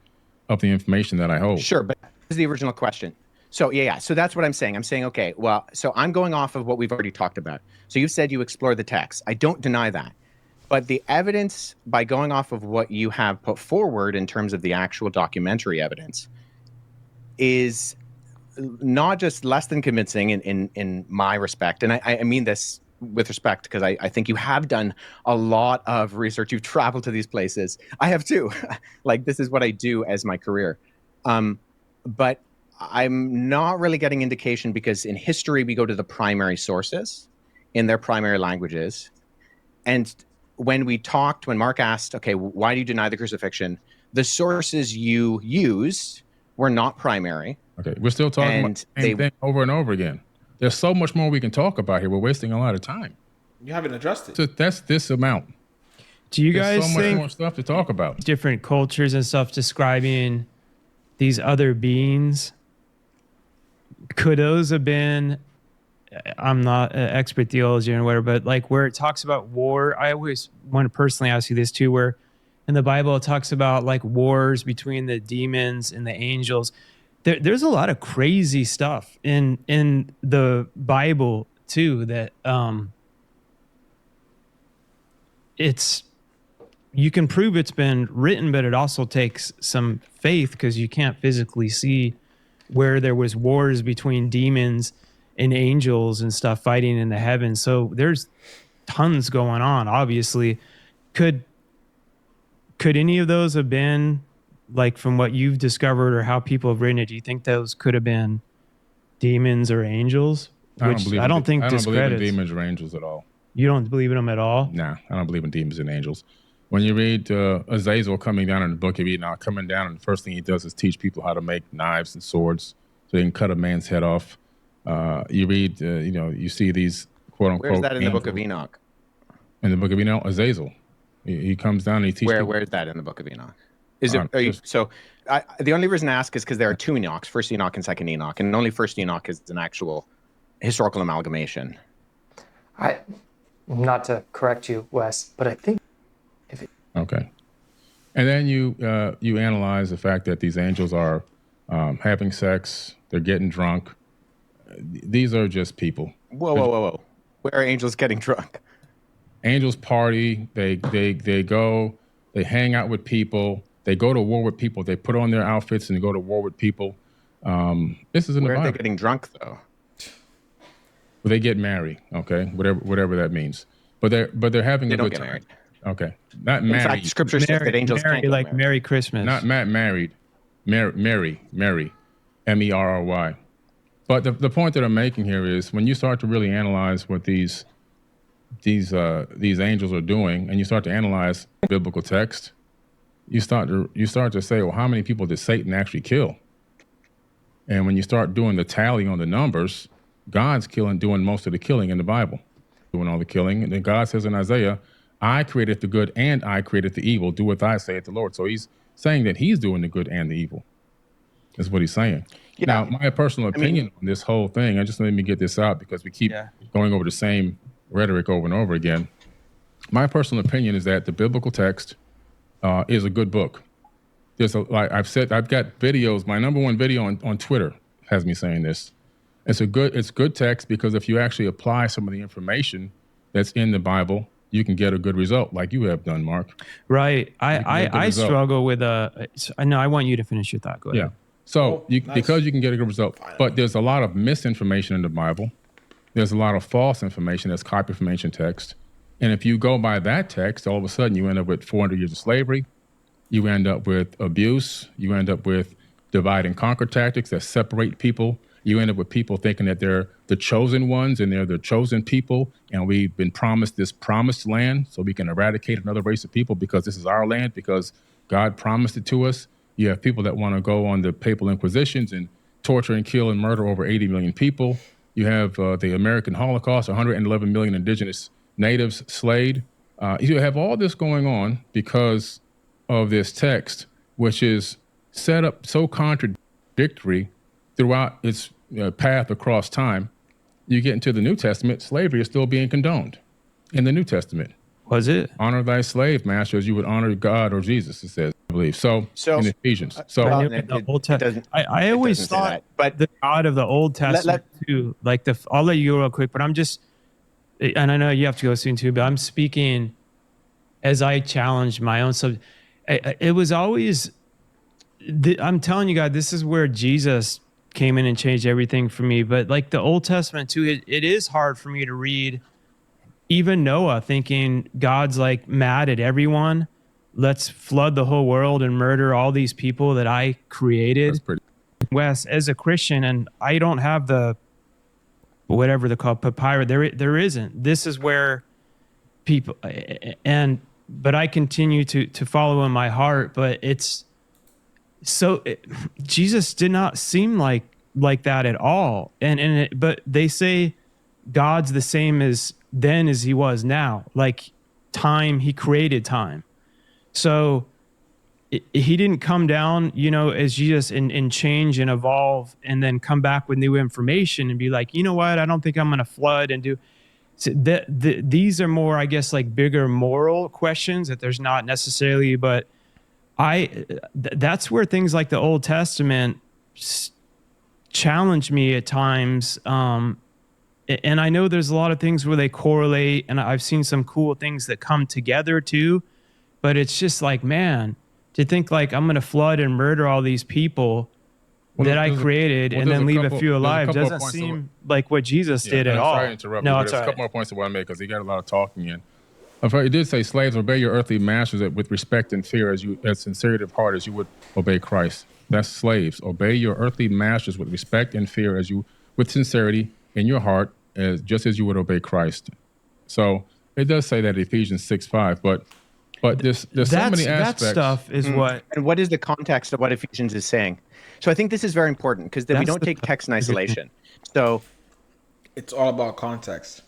of the information that I hold. Sure, but this is the original question. So yeah. So that's what I'm saying. I'm saying, okay, well, so I'm going off of what we've already talked about. So you said you explore the text. I don't deny that. But the evidence, by going off of what you have put forward in terms of the actual documentary evidence, is not just less than convincing in my respect. And I mean this with respect, because I think you have done a lot of research. You've traveled to these places. I have too. Like, this is what I do as my career. But I'm not really getting indication, because in history, we go to the primary sources in their primary languages. And when Mark asked, okay, why do you deny the crucifixion? The sources you used were not primary. Okay, we're still talking about the same thing over and over again. There's so much more we can talk about here. We're wasting a lot of time. You haven't addressed it. So that's this amount. Do you There's guys so think much more stuff to talk about? Different cultures and stuff describing these other beings, could those have been, I'm not an expert theologian or whatever, but like where it talks about war, I always want to personally ask you this too, where in the Bible it talks about like wars between the demons and the angels. There's a lot of crazy stuff in the Bible too that you can prove it's been written, but it also takes some faith, because you can't physically see where there was wars between demons and angels and stuff fighting in the heavens. So there's tons going on, obviously. Could any of those have been, like, from what you've discovered or how people have written it, do you think those could have been demons or angels? I don't believe in demons or angels at all. You don't believe in them at all? Nah, I don't believe in demons and angels. When you read Azazel coming down in the book of Enoch, coming down, and the first thing he does is teach people how to make knives and swords so they can cut a man's head off. You read, you see these quote unquote. Where's that in the book of Enoch? In the book of Enoch, Azazel. He comes down and he teaches. Where is that in the book of Enoch? Is it? The only reason I ask is because there are two Enochs, first Enoch and second Enoch, and only first Enoch is an actual historical amalgamation. Not to correct you, Wes, but I think Okay. And then you analyze the fact that these angels are having sex, they're getting drunk. These are just people. Whoa. Where are angels getting drunk? Angels party, they go, they hang out with people, they go to war with people, they put on their outfits and go to war with people. This is in the Bible. Where are they getting drunk, though? Well, they get married, okay? Whatever that means. But they're having a good time. They don't get married. Okay. Not married. In fact, Scripture says that angels can't get married. Merry Christmas. Not married. Mary, M-E-R-R-Y. But the point that I'm making here is when you start to really analyze what these angels are doing, and you start to analyze biblical text, you start to say, well, how many people did Satan actually kill? And when you start doing the tally on the numbers, God's doing most of the killing in the Bible, doing all the killing. And then God says in Isaiah, I created the good and I created the evil. Do what I say at the Lord. So he's saying that he's doing the good and the evil. That's what he's saying. Yeah. Now, my personal opinion on this whole thing, I just let me get this out because we keep going over the same rhetoric over and over again. My personal opinion is that the biblical text is a good book. Like I've said, I've got videos. My number one video on Twitter has me saying this. It's good text because if you actually apply some of the information that's in the Bible, you can get a good result, like you have done, Mark. Right. I struggle with no, I want you to finish your thought. Go ahead. Yeah. So because you can get a good result, but there's a lot of misinformation in the Bible. There's a lot of false information that's copy from ancient text. And if you go by that text, all of a sudden you end up with 400 years of slavery. You end up with abuse. You end up with divide and conquer tactics that separate people. You end up with people thinking that they're the chosen ones and they're the chosen people. And we've been promised this promised land so we can eradicate another race of people because this is our land, because God promised it to us. You have people that want to go on the papal inquisitions and torture and kill and murder over 80 million people. You have the American Holocaust, 111 million indigenous natives slayed. You have all this going on because of this text, which is set up so contradictory throughout its path across time. You get into the New Testament, slavery is still being condoned in the New Testament. Was it? Honor thy slave master as you would honor God or Jesus, it says, I believe. So in Ephesians. So I knew the Old Testament. I always thought but the God of the Old Testament too. Like I'll let you go real quick, but I'm just, and I know you have to go soon too, but I'm speaking as I challenge my own subject. It was always, I'm telling you guys, this is where Jesus came in and changed everything for me. But like the Old Testament too, it is hard for me to read. Even Noah thinking God's like mad at everyone. Let's flood the whole world and murder all these people that I created. Wes, as a Christian, and I don't have the whatever they're called, papyrus. There isn't. This is where people but I continue to follow in my heart. But it's so Jesus did not seem like that at all. But they say God's the same as then as he was now. Like time, he created time. So he didn't come down, as Jesus and change and evolve and then come back with new information and be like, you know what, I don't think I'm going to flood and do. So these are more, I guess, like bigger moral questions that there's not necessarily, but that's where things like the Old Testament challenge me at times. And I know there's a lot of things where they correlate, and I've seen some cool things that come together too. But it's just like, man, to think like I'm going to flood and murder all these people that I created and then leave a few alive doesn't seem like what Jesus did at all. Sorry to interrupt you, but there's a couple more points I want to make because he got a lot of talking in. He did say, slaves, obey your earthly masters with respect and fear as sincerity of heart as you would obey Christ. That's slaves. Obey your earthly masters with respect and fear with sincerity in your heart, just as you would obey Christ. So it does say that in Ephesians 6:5, but there's so many aspects. That stuff is what. And what is the context of what Ephesians is saying? So I think this is very important because we don't take text in isolation. So it's all about context.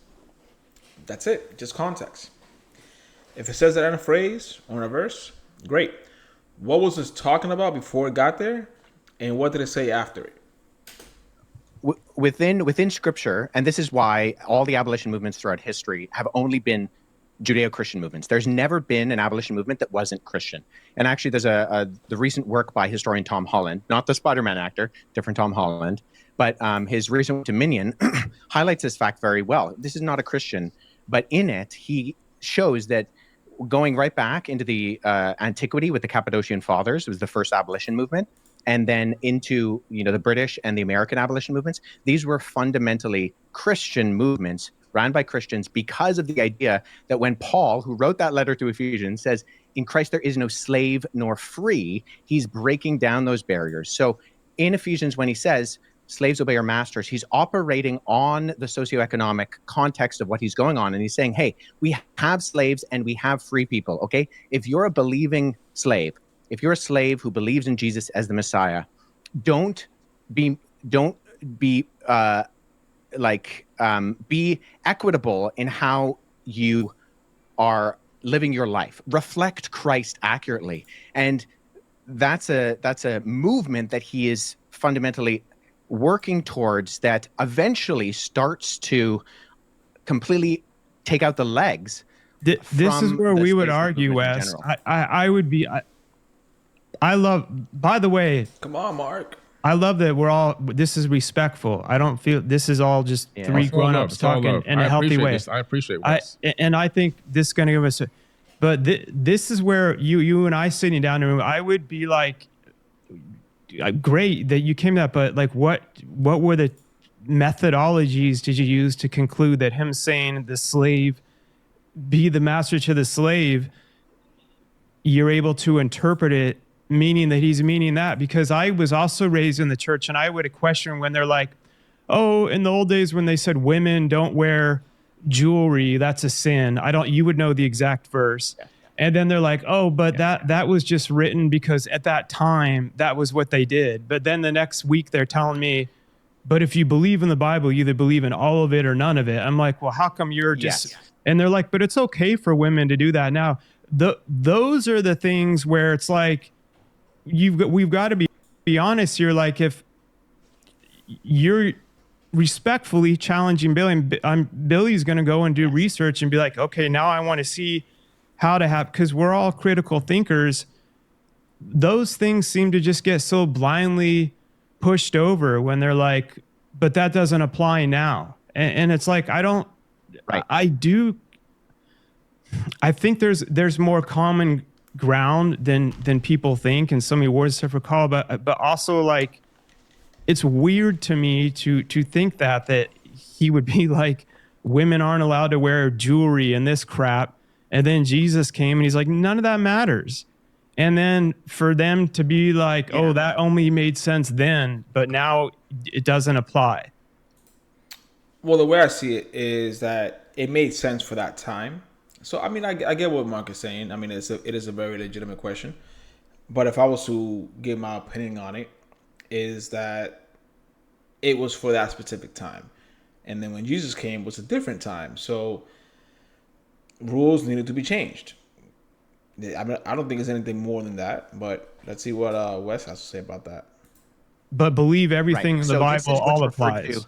That's it, just context. If it says that in a phrase or in a verse, great. What was it talking about before it got there, and what did it say after it? Within Scripture, and this is why all the abolition movements throughout history have only been Judeo-Christian movements. There's never been an abolition movement that wasn't Christian. And actually, there's the recent work by historian Tom Holland, not the Spider-Man actor, different Tom Holland, but his recent Dominion highlights this fact very well. This is not a Christian, but in it, he shows that going right back into the antiquity with the Cappadocian Fathers was the first abolition movement, and then into the British and the American abolition movements. These were fundamentally Christian movements ran by Christians because of the idea that when Paul, who wrote that letter to Ephesians, says, in Christ there is no slave nor free, he's breaking down those barriers. So in Ephesians, when he says, slaves obey your masters, he's operating on the socioeconomic context of what he's going on. And he's saying, hey, we have slaves and we have free people, okay? If you're a believing slave, if you're a slave who believes in Jesus as the Messiah, don't be equitable in how you are living your life. Reflect Christ accurately. And that's a movement that he is fundamentally working towards that eventually starts to completely take out the legs. This is where we would argue, Wes. I would be... I love, by the way... Come on, Mark. I love that this is respectful. I don't feel this is all just three grown-ups talking in a healthy way. I appreciate Wes. And I think this is going to give us but this is where you and I sitting down in the room, I would be like, great that you came to that, but like what were the methodologies did you use to conclude that him saying the slave be the master to the slave, you're able to interpret it meaning that he's meaning that? Because I was also raised in the church, and I would question when they're like, oh, in the old days when they said women don't wear jewelry, that's a sin. You would know the exact verse. And then they're like, oh, but that was just written because at that time, that was what they did. But then the next week they're telling me, but if you believe in the Bible, you either believe in all of it or none of it. I'm like, well, how come you're just, Yes. and they're like, but it's okay for women to do that. Now, those are the things where it's like, we've got to be honest here. Like if you're respectfully challenging Billy, Billy's going to go and do research and be like, okay, now I want to see how to have, because we're all critical thinkers. Those things seem to just get so blindly pushed over when they're like, but that doesn't apply now. And it's like, Right. I think there's more common ground than people think, and some of your words have recall, but also like, it's weird to me to think that he would be like, women aren't allowed to wear jewelry and this crap. And then Jesus came and he's like, none of that matters. And then for them to be like, oh, that only made sense then, but now it doesn't apply. Well, the way I see it is that it made sense for that time. So, I mean, I get what Mark is saying. I mean, it is a very legitimate question. But if I was to give my opinion on it, is that it was for that specific time. And then when Jesus came, it was a different time. So rules needed to be changed. I don't think it's anything more than that. But let's see what Wes has to say about that. But believe everything in the Bible all applies.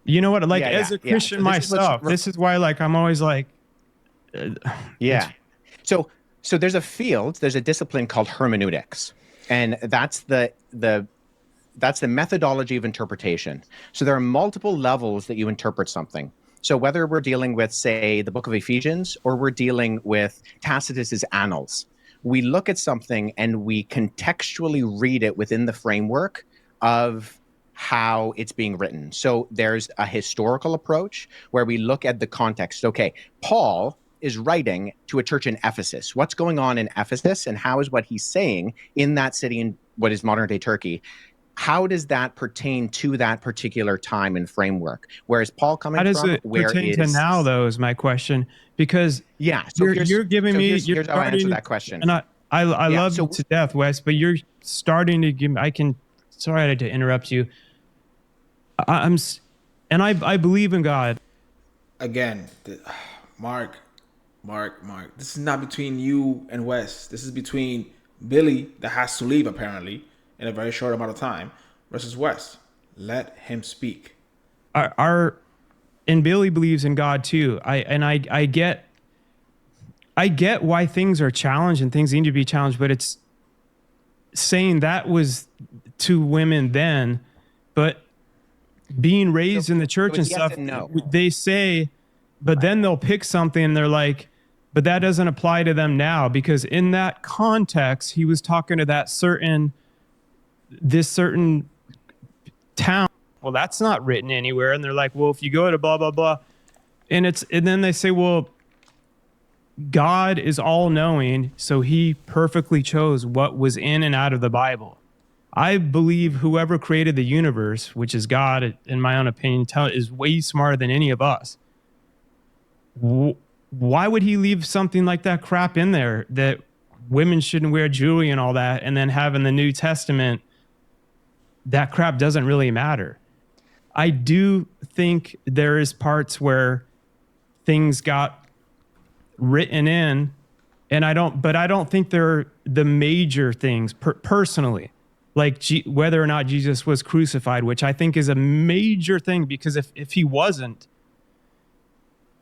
You know what? Like as a Christian myself, this is why like I'm always like, So there's a discipline called hermeneutics, and that's the methodology of interpretation. So there are multiple levels that you interpret something. So whether we're dealing with, say, the book of Ephesians, or we're dealing with Tacitus's Annals, we look at something and we contextually read it within the framework of how it's being written. So there's a historical approach where we look at the context. Okay, Paul is writing to a church in Ephesus. What's going on in Ephesus, and how is what he's saying in that city in what is modern day Turkey, how does that pertain to that particular time and framework? Where is Paul coming from? How does it pertain to now, though, is my question. Because so you're giving me... Here's how I answer that question. And I love you to death, Wes, but you're starting to give... Sorry to interrupt you. I believe in God. Again, Mark, this is not between you and Wes. This is between Billy, that has to leave apparently in a very short amount of time, versus Wes. Let him speak. And Billy believes in God too. I get why things are challenged and things need to be challenged, but it's saying that was to women then, but being raised in the church and stuff, they say, but then they'll pick something and they're like, but that doesn't apply to them now, because in that context, he was talking to this certain town. Well, that's not written anywhere. And they're like, well, if you go to blah, blah, blah. And then they say, well, God is all knowing. So he perfectly chose what was in and out of the Bible. I believe whoever created the universe, which is God, in my own opinion, is way smarter than any of us. Why would he leave something like that crap in there, that women shouldn't wear jewelry and all that, and then have in the New Testament, that crap doesn't really matter? I do think there is parts where things got written in, and I don't think they're the major things personally, like whether or not Jesus was crucified, which I think is a major thing, because if he wasn't,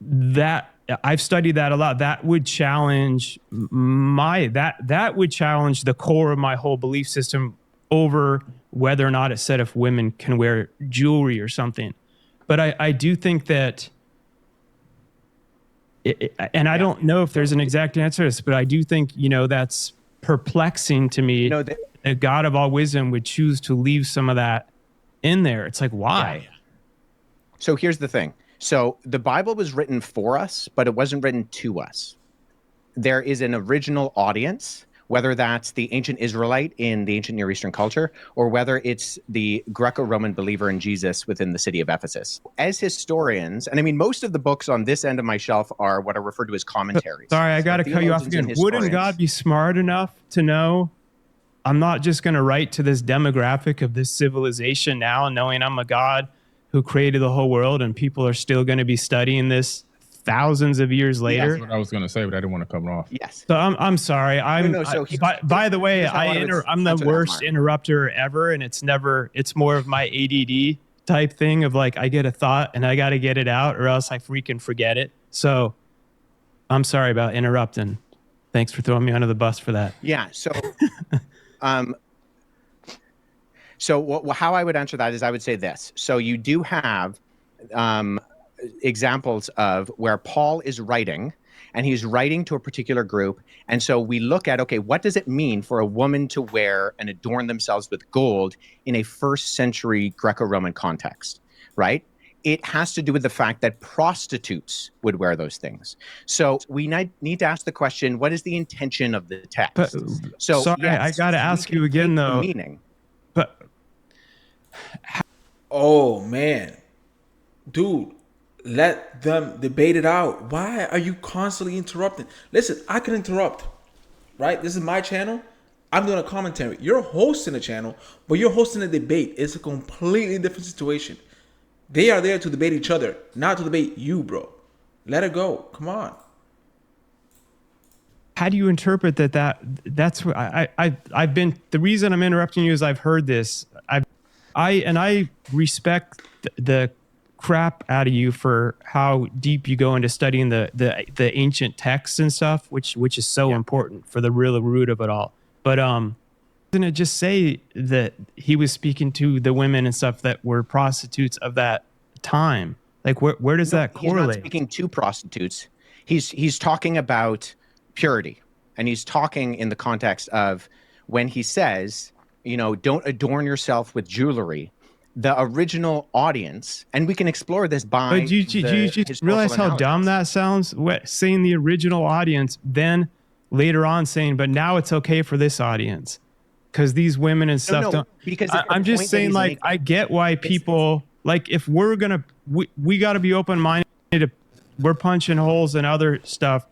that I've studied that a lot, that would challenge that would challenge the core of my whole belief system over whether or not it said if women can wear jewelry or something. But I do think that, I don't know if there's an exact answer to this, but I do think, that's perplexing to me. A God of all wisdom would choose to leave some of that in there. It's like, why? Yeah. So here's the thing. So the Bible was written for us, but it wasn't written to us. There is an original audience whether that's the ancient Israelite in the ancient Near Eastern culture, or whether it's the Greco-Roman believer in Jesus within the city of Ephesus. As historians, and I mean, most of the books on this end of my shelf are what are referred to as commentaries. Sorry, I got to cut you off again. Wouldn't God be smart enough to know I'm not just going to write to this demographic of this civilization now, knowing I'm a God who created the whole world and people are still going to be studying this thousands of years later? That's what I was going to say, but I didn't want to cut it off. Yes. So I'm sorry. By the way, I'm the worst interrupter ever, and it's more of my ADD type thing of like I get a thought and I got to get it out or else I freaking forget it. So I'm sorry about interrupting. Thanks for throwing me under the bus for that. Yeah. So, how I would answer that is I would say this. So you do have examples of where Paul is writing, and he's writing to a particular group. And so we look at, okay, what does it mean for a woman to wear and adorn themselves with gold in a first century Greco-Roman context, right? It has to do with the fact that prostitutes would wear those things. So we need to ask the question, what is the intention of the text? But, sorry, yes, I got to ask you again, though. Meaning. But, oh, man. Dude. Let them debate it out. Why are you constantly interrupting? Listen, I can interrupt, right? This is my channel. I'm doing a commentary. You're hosting a channel, but you're hosting a debate. It's a completely different situation. They are there to debate each other, not to debate you, bro. Let it go. Come on. How do you interpret that's what I've been, the reason I'm interrupting you is I've heard this. I respect the crap out of you for how deep you go into studying the ancient texts and stuff, which is so important for the real root of it all. But didn't it just say that he was speaking to the women and stuff that were prostitutes of that time? Like where does that correlate? He's not speaking to prostitutes. He's talking about purity, and he's talking in the context of when he says, don't adorn yourself with jewelry. The original audience, and we can explore this by. But you just realize how dumb that sounds? Saying the original audience, then later on saying, but now it's okay for this audience because these women and stuff don't. Because I'm just saying, like, I get why people like if we're gonna we got to be open minded. We're punching holes in other stuff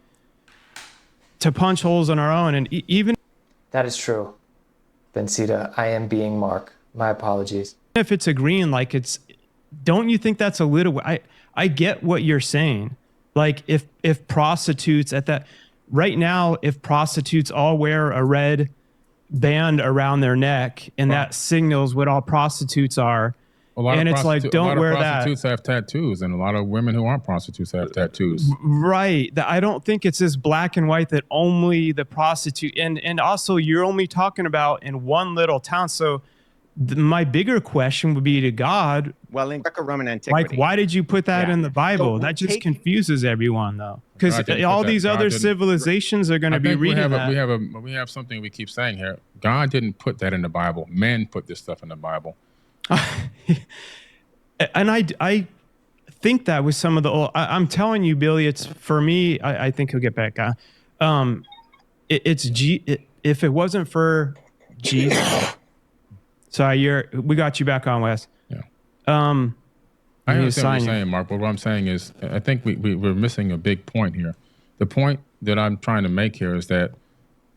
to punch holes in our own, and even that is true, Bencita. I am being Mark. My apologies. If it's agreeing, like don't you think that's a little, I get what you're saying. Like if prostitutes at that right now, if prostitutes all wear a red band around their neck and that signals what all prostitutes are. And it's like, don't wear that. A lot of prostitutes have tattoos, and a lot of women who aren't prostitutes have tattoos. Right. I don't think it's this black and white that only the prostitute, and also you're only talking about in one little town. So my bigger question would be to God. Well, in Greco-Roman antiquity, like, why did you put that in the Bible? That just confuses everyone, though, because all these other civilizations are going to be reading that. We have something we keep saying here. God didn't put that in the Bible. Men put this stuff in the Bible. And I think that was some of the old. I'm telling you, Billy. It's for me. I think he'll get back. If it wasn't for Jesus. Sorry, we got you back on, Wes. Yeah. I understand what you're saying, Mark, but what I'm saying is I think we're missing a big point here. The point that I'm trying to make here is that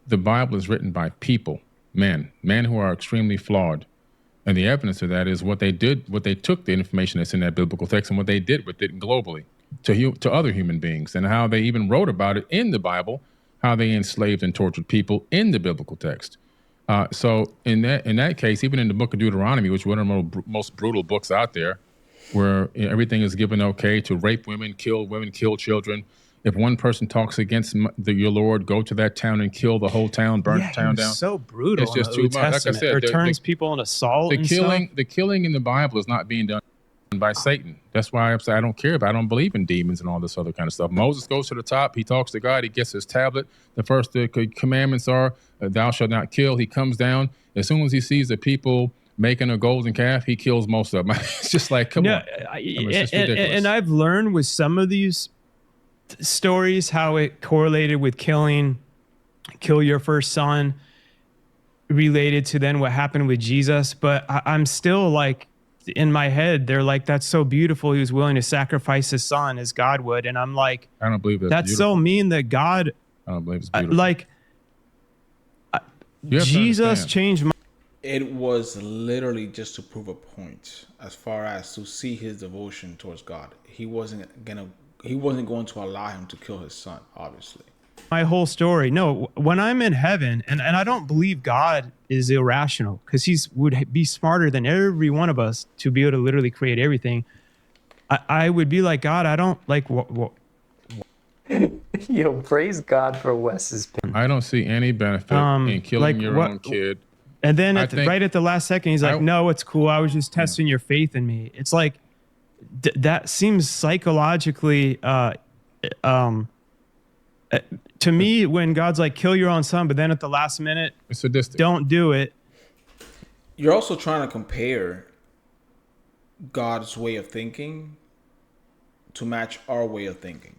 the Bible is written by people, men who are extremely flawed. And the evidence of that is what they took the information that's in that biblical text and what they did with it globally to other human beings, and how they even wrote about it in the Bible, how they enslaved and tortured people in the biblical text. So in that case, even in the book of Deuteronomy, which is one of the most brutal books out there, where everything is given okay to rape women, kill children. If one person talks against your Lord, go to that town and kill the whole town, burn the town down. So brutal. It's just too much. Like I said, it turns people into salt. The killing in the Bible is not being done by Satan. That's why I don't care about. I don't believe in demons and all this other kind of stuff. Moses goes to the top. He talks to God. He gets his tablet. The first commandments are, "Thou shalt not kill." He comes down. As soon as he sees the people making a golden calf, he kills most of them. It's just like, come on. It's just ridiculous. And I've learned with some of these stories how it correlated with killing kill your first son related to then what happened with Jesus. But I'm still like, in my head, they're like, that's so beautiful. He was willing to sacrifice his son as God would. And I'm like, I don't believe that's beautiful. so mean that God, I don't believe it's beautiful. Jesus understand. changed my. It was literally just to prove a point, as far as to see his devotion towards God. He wasn't going to allow him to kill his son, obviously. My whole story. No, when I'm in heaven, and I don't believe God is irrational, because would be smarter than every one of us to be able to literally create everything. I would be like, God, I don't like what. Yo, praise God for Wes's pain. I don't see any benefit in killing your own kid. And then right at the last second, he's like, no, it's cool. I was just testing your faith in me. It's like, that seems psychologically, to me, when God's like, kill your own son, but then at the last minute, It's sadistic. don't do it. You're also trying to compare God's way of thinking to match our way of thinking.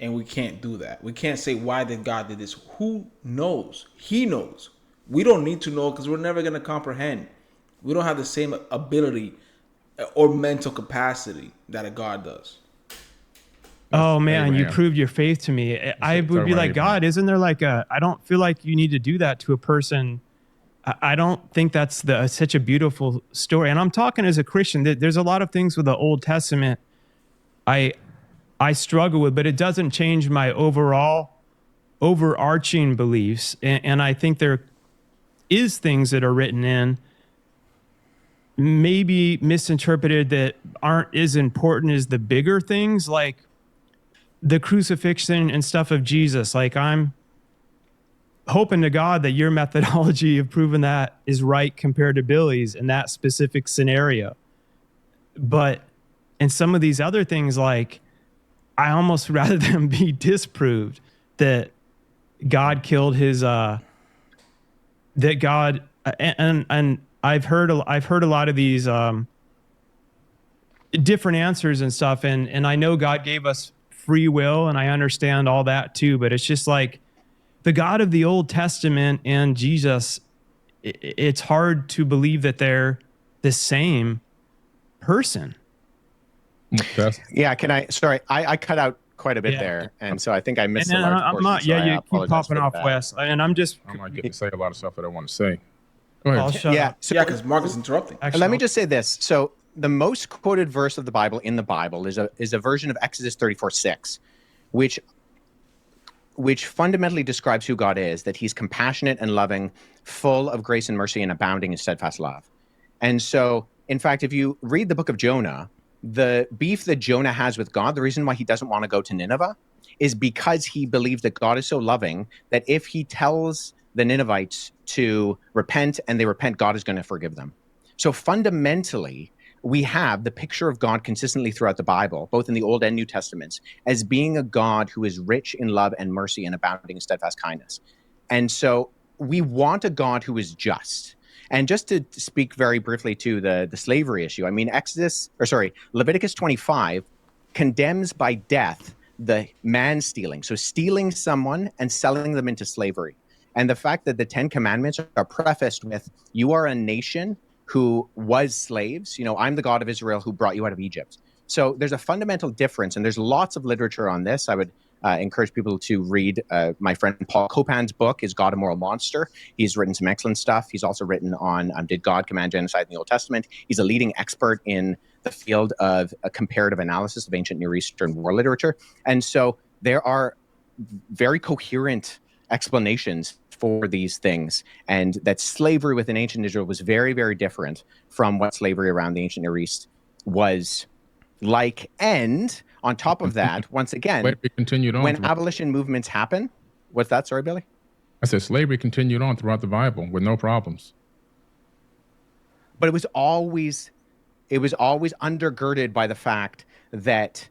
And we can't do that. We can't say, why did God do this? Who knows? He knows. We don't need to know, because we're never going to comprehend. We don't have the same ability or mental capacity that a God does. Oh man, you Abraham. proved your faith to me. I would be like, God, isn't there like I don't feel like you need to do that to a person. I don't think that's such a beautiful story. And I'm talking as a Christian. There's a lot of things with the Old Testament I struggle with, but it doesn't change my overarching beliefs. And I think there is things that are written in, maybe misinterpreted, that aren't as important as the bigger things, like the crucifixion and stuff of Jesus. Like, I'm hoping to God that your methodology of proving that is right compared to Billy's in that specific scenario. But in some of these other things, like, I almost rather them be disproved that God killed his, that God, and I've heard a lot of these different answers and stuff, and I know God gave us free will, and I understand all that too, but it's just like the God of the Old Testament and Jesus, it's hard to believe that they're the same person. Yeah, sorry, I cut out quite a bit there, and so I think I missed a large portion. I'm not, so I you keep apologize popping for off, that. Wes, and I'm just... I might get to say a lot of stuff that I want to say. Go ahead. I'll shut up. So Yeah, because Mark is interrupting. Actually, let me just say this. So the most quoted verse of the Bible in the Bible is a version of Exodus 34:6, which fundamentally describes who God is, that he's compassionate and loving, full of grace and mercy, and abounding in steadfast love. And so, in fact, if you read the book of Jonah, the beef that Jonah has with God, the reason why he doesn't want to go to Nineveh, is because he believes that God is so loving that if he tells the Ninevites to repent and they repent, God is going to forgive them. So fundamentally, we have the picture of God consistently throughout the Bible, both in the Old and New Testaments, as being a God who is rich in love and mercy and abounding in steadfast kindness. And so we want a God who is just. And just to speak very briefly to the slavery issue, I mean, Leviticus 25 condemns by death the man stealing. So stealing someone and selling them into slavery. And the fact that the 10 Commandments are prefaced with, you are a nation who was slaves. You know, I'm the God of Israel who brought you out of Egypt. So there's a fundamental difference, and there's lots of literature on this. I would encourage people to read my friend Paul Copan's book, Is God a Moral Monster? He's written some excellent stuff. He's also written on Did God Command Genocide in the Old Testament? He's a leading expert in the field of a comparative analysis of ancient Near Eastern war literature. And so there are very coherent explanations for these things, and that slavery within ancient Israel was very, very different from what slavery around the ancient Near East was like. And on top of that, once again, when abolition movements happen, what's that? Sorry, Billy? I said slavery continued on throughout the Bible with no problems. But it was always undergirded by the fact that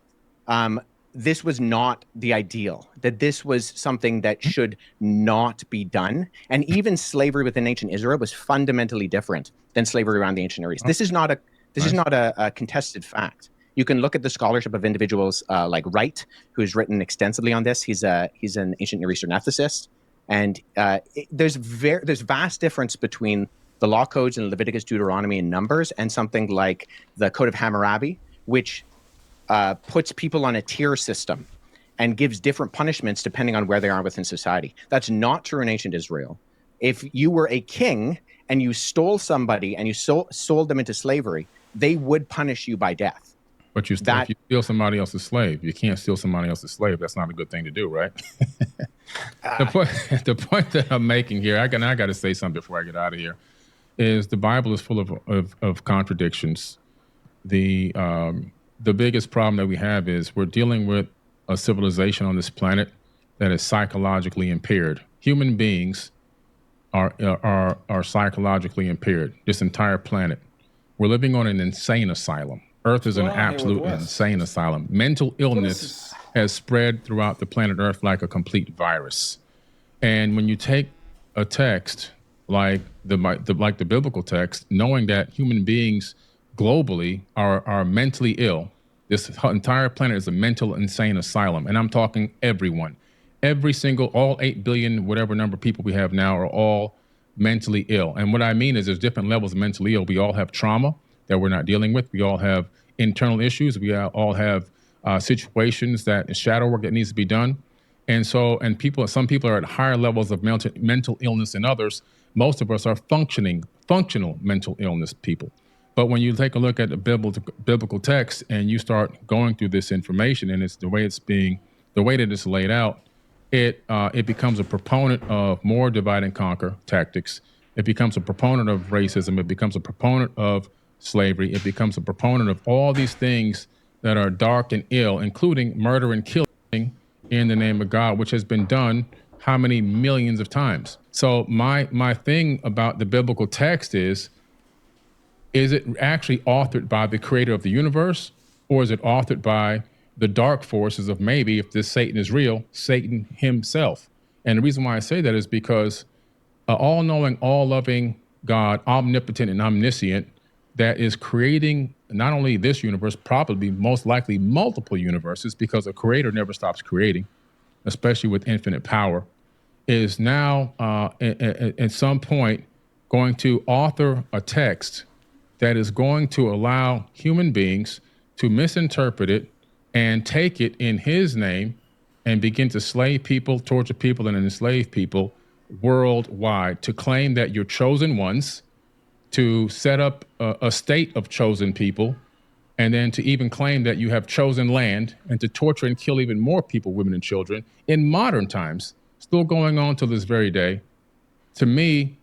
this was not the ideal, that this was something that should not be done. And even slavery within ancient Israel was fundamentally different than slavery around the ancient Near East. This is not a contested fact. You can look at the scholarship of individuals like Wright, who has written extensively on this. He's an ancient Near Eastern ethicist. And there's vast difference between the law codes in Leviticus, Deuteronomy, and Numbers, and something like the Code of Hammurabi, which puts people on a tier system and gives different punishments depending on where they are within society. That's not true in ancient Israel. If you were a king and you stole somebody and you sold them into slavery, they would punish you by death. But if you steal somebody else's slave, you can't steal somebody else's slave. That's not a good thing to do, right? The point that I'm making here, I got to say something before I get out of here, is the Bible is full of contradictions. The biggest problem that we have is we're dealing with a civilization on this planet that is psychologically impaired. Human beings are psychologically impaired. This entire planet, we're living on an insane asylum. Earth is an absolute insane asylum. Mental illness has spread throughout the planet Earth like a complete virus. And when you take a text like the biblical text, knowing that human beings globally are mentally ill, this entire planet is a mental insane asylum. And I'm talking everyone. All 8 billion, whatever number of people we have now, are all mentally ill. And what I mean is there's different levels of mentally ill. We all have trauma that we're not dealing with. We all have internal issues. We all have situations that shadow work that needs to be done. And some people are at higher levels of mental illness than others. Most of us are functional mental illness people. But when you take a look at the biblical text and you start going through this information, and it's the way that it's laid out, it becomes a proponent of more divide and conquer tactics. It becomes a proponent of racism. It becomes a proponent of slavery. It becomes a proponent of all these things that are dark and ill, including murder and killing in the name of God, which has been done how many millions of times. So my thing about the biblical text is it actually authored by the creator of the universe, or is it authored by the dark forces of, maybe, if this Satan is real, Satan himself? And the reason why I say that is because all-knowing, all-loving God, omnipotent and omniscient, that is creating not only this universe, probably most likely multiple universes, because a creator never stops creating, especially with infinite power, is now at some point going to author a text that is going to allow human beings to misinterpret it and take it in his name and begin to slay people, torture people, and enslave people worldwide, to claim that you're chosen ones, to set up a state of chosen people, and then to even claim that you have chosen land, and to torture and kill even more people, women and children, in modern times, still going on to this very day. To me,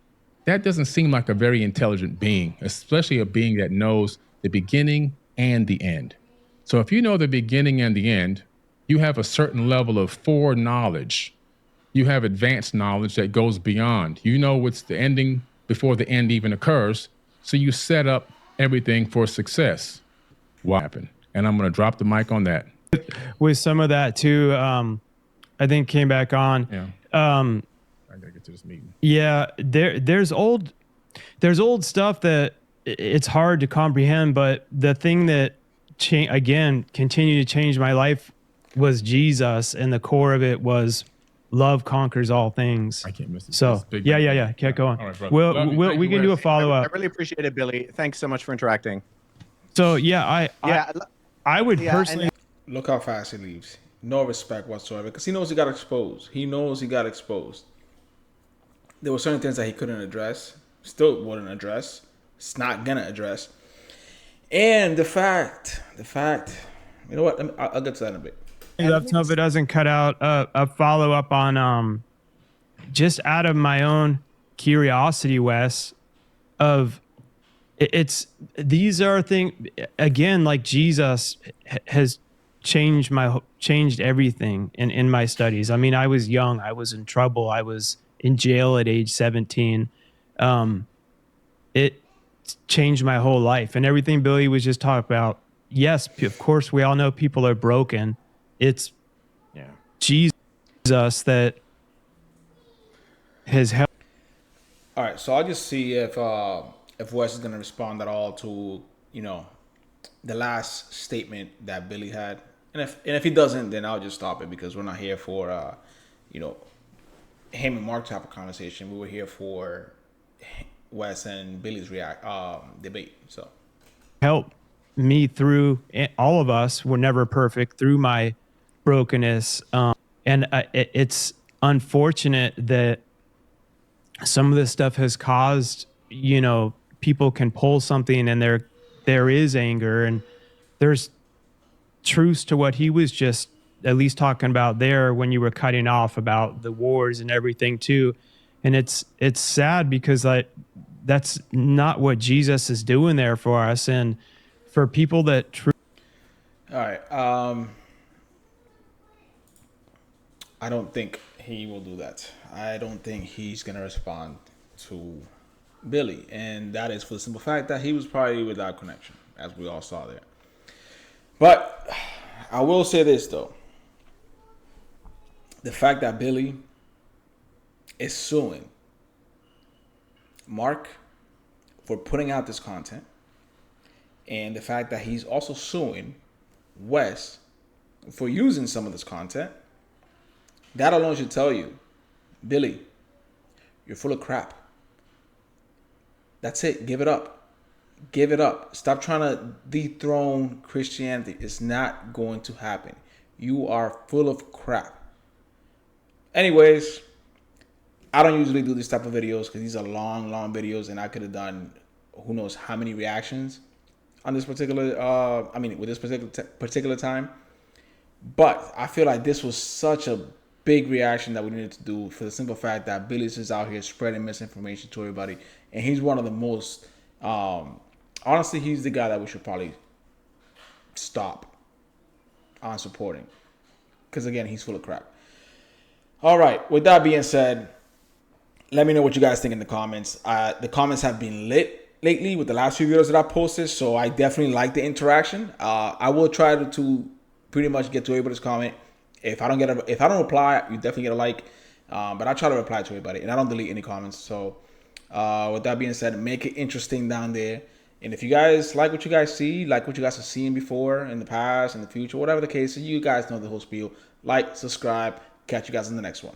that doesn't seem like a very intelligent being, especially a being that knows the beginning and the end. So if you know the beginning and the end, you have a certain level of foreknowledge. You have advanced knowledge that goes beyond. You know what's the ending before the end even occurs. So you set up everything for success. What happened? And I'm going to drop the mic on that. With some of that too, I think came back on. Yeah. I gotta get to this meeting. Yeah, there's old stuff that it's hard to comprehend, but the thing that continued to change my life was Jesus, and the core of it was love conquers all things. I can't miss it. So yeah. Keep going. All right, brother. We can do a follow up. I really appreciate it, Billy. Thanks so much for interacting. So I would personally look how fast he leaves. No respect whatsoever, because he knows he got exposed. There were certain things that he couldn't address, still wouldn't address. It's not gonna address. And the fact, you know what? I'll get to that in a bit. So if it doesn't cut out a follow up on just out of my own curiosity, Wes, of these are things, again, like Jesus has changed everything in my studies. I mean, I was young, I was in trouble, I was in jail at age 17. It changed my whole life, and everything Billy was just talking about. Yes, of course, we all know people are broken. It's Jesus that has helped. All right, so I'll just see if Wes is gonna respond at all to the last statement that Billy had, and if he doesn't, then I'll just stop it, because we're not here for him and Mark type of conversation. We were here for Wes and Billy's debate. So Help me through. All of us were never perfect through my brokenness, and it's unfortunate that some of this stuff has caused, people can pull something and there is anger, and there's truths to what he was just at least talking about there when you were cutting off about the wars and everything too. And it's sad because that's not what Jesus is doing there for us. And for people that all right, I don't think he will do that. I don't think he's gonna respond to Billy, and that is for the simple fact that he was probably without connection, as we all saw there. But I will say this though: the fact that Billy is suing Mark for putting out this content, and the fact that he's also suing Wes for using some of this content, that alone should tell you, Billy, you're full of crap. That's it. Give it up. Give it up. Stop trying to dethrone Christianity. It's not going to happen. You are full of crap. Anyways, I don't usually do this type of videos because these are long videos, and I could have done who knows how many reactions on this particular, with this particular time. But I feel like this was such a big reaction that we needed to do for the simple fact that Billy's just out here spreading misinformation to everybody. And he's one of the most, honestly, he's the guy that we should probably stop on supporting. Because again, he's full of crap. All right, with that being said, let me know what you guys think in the comments. The comments have been lit lately with the last few videos that I posted, so I definitely like the interaction. I will try to pretty much get to everybody's comment. If I don't reply, you definitely get a like. But I try to reply to everybody, and I don't delete any comments. So with that being said, make it interesting down there. And if you guys like what you guys see, like what you guys have seen before in the past, in the future, whatever the case, you guys know the whole spiel. Like, subscribe. Catch you guys in the next one.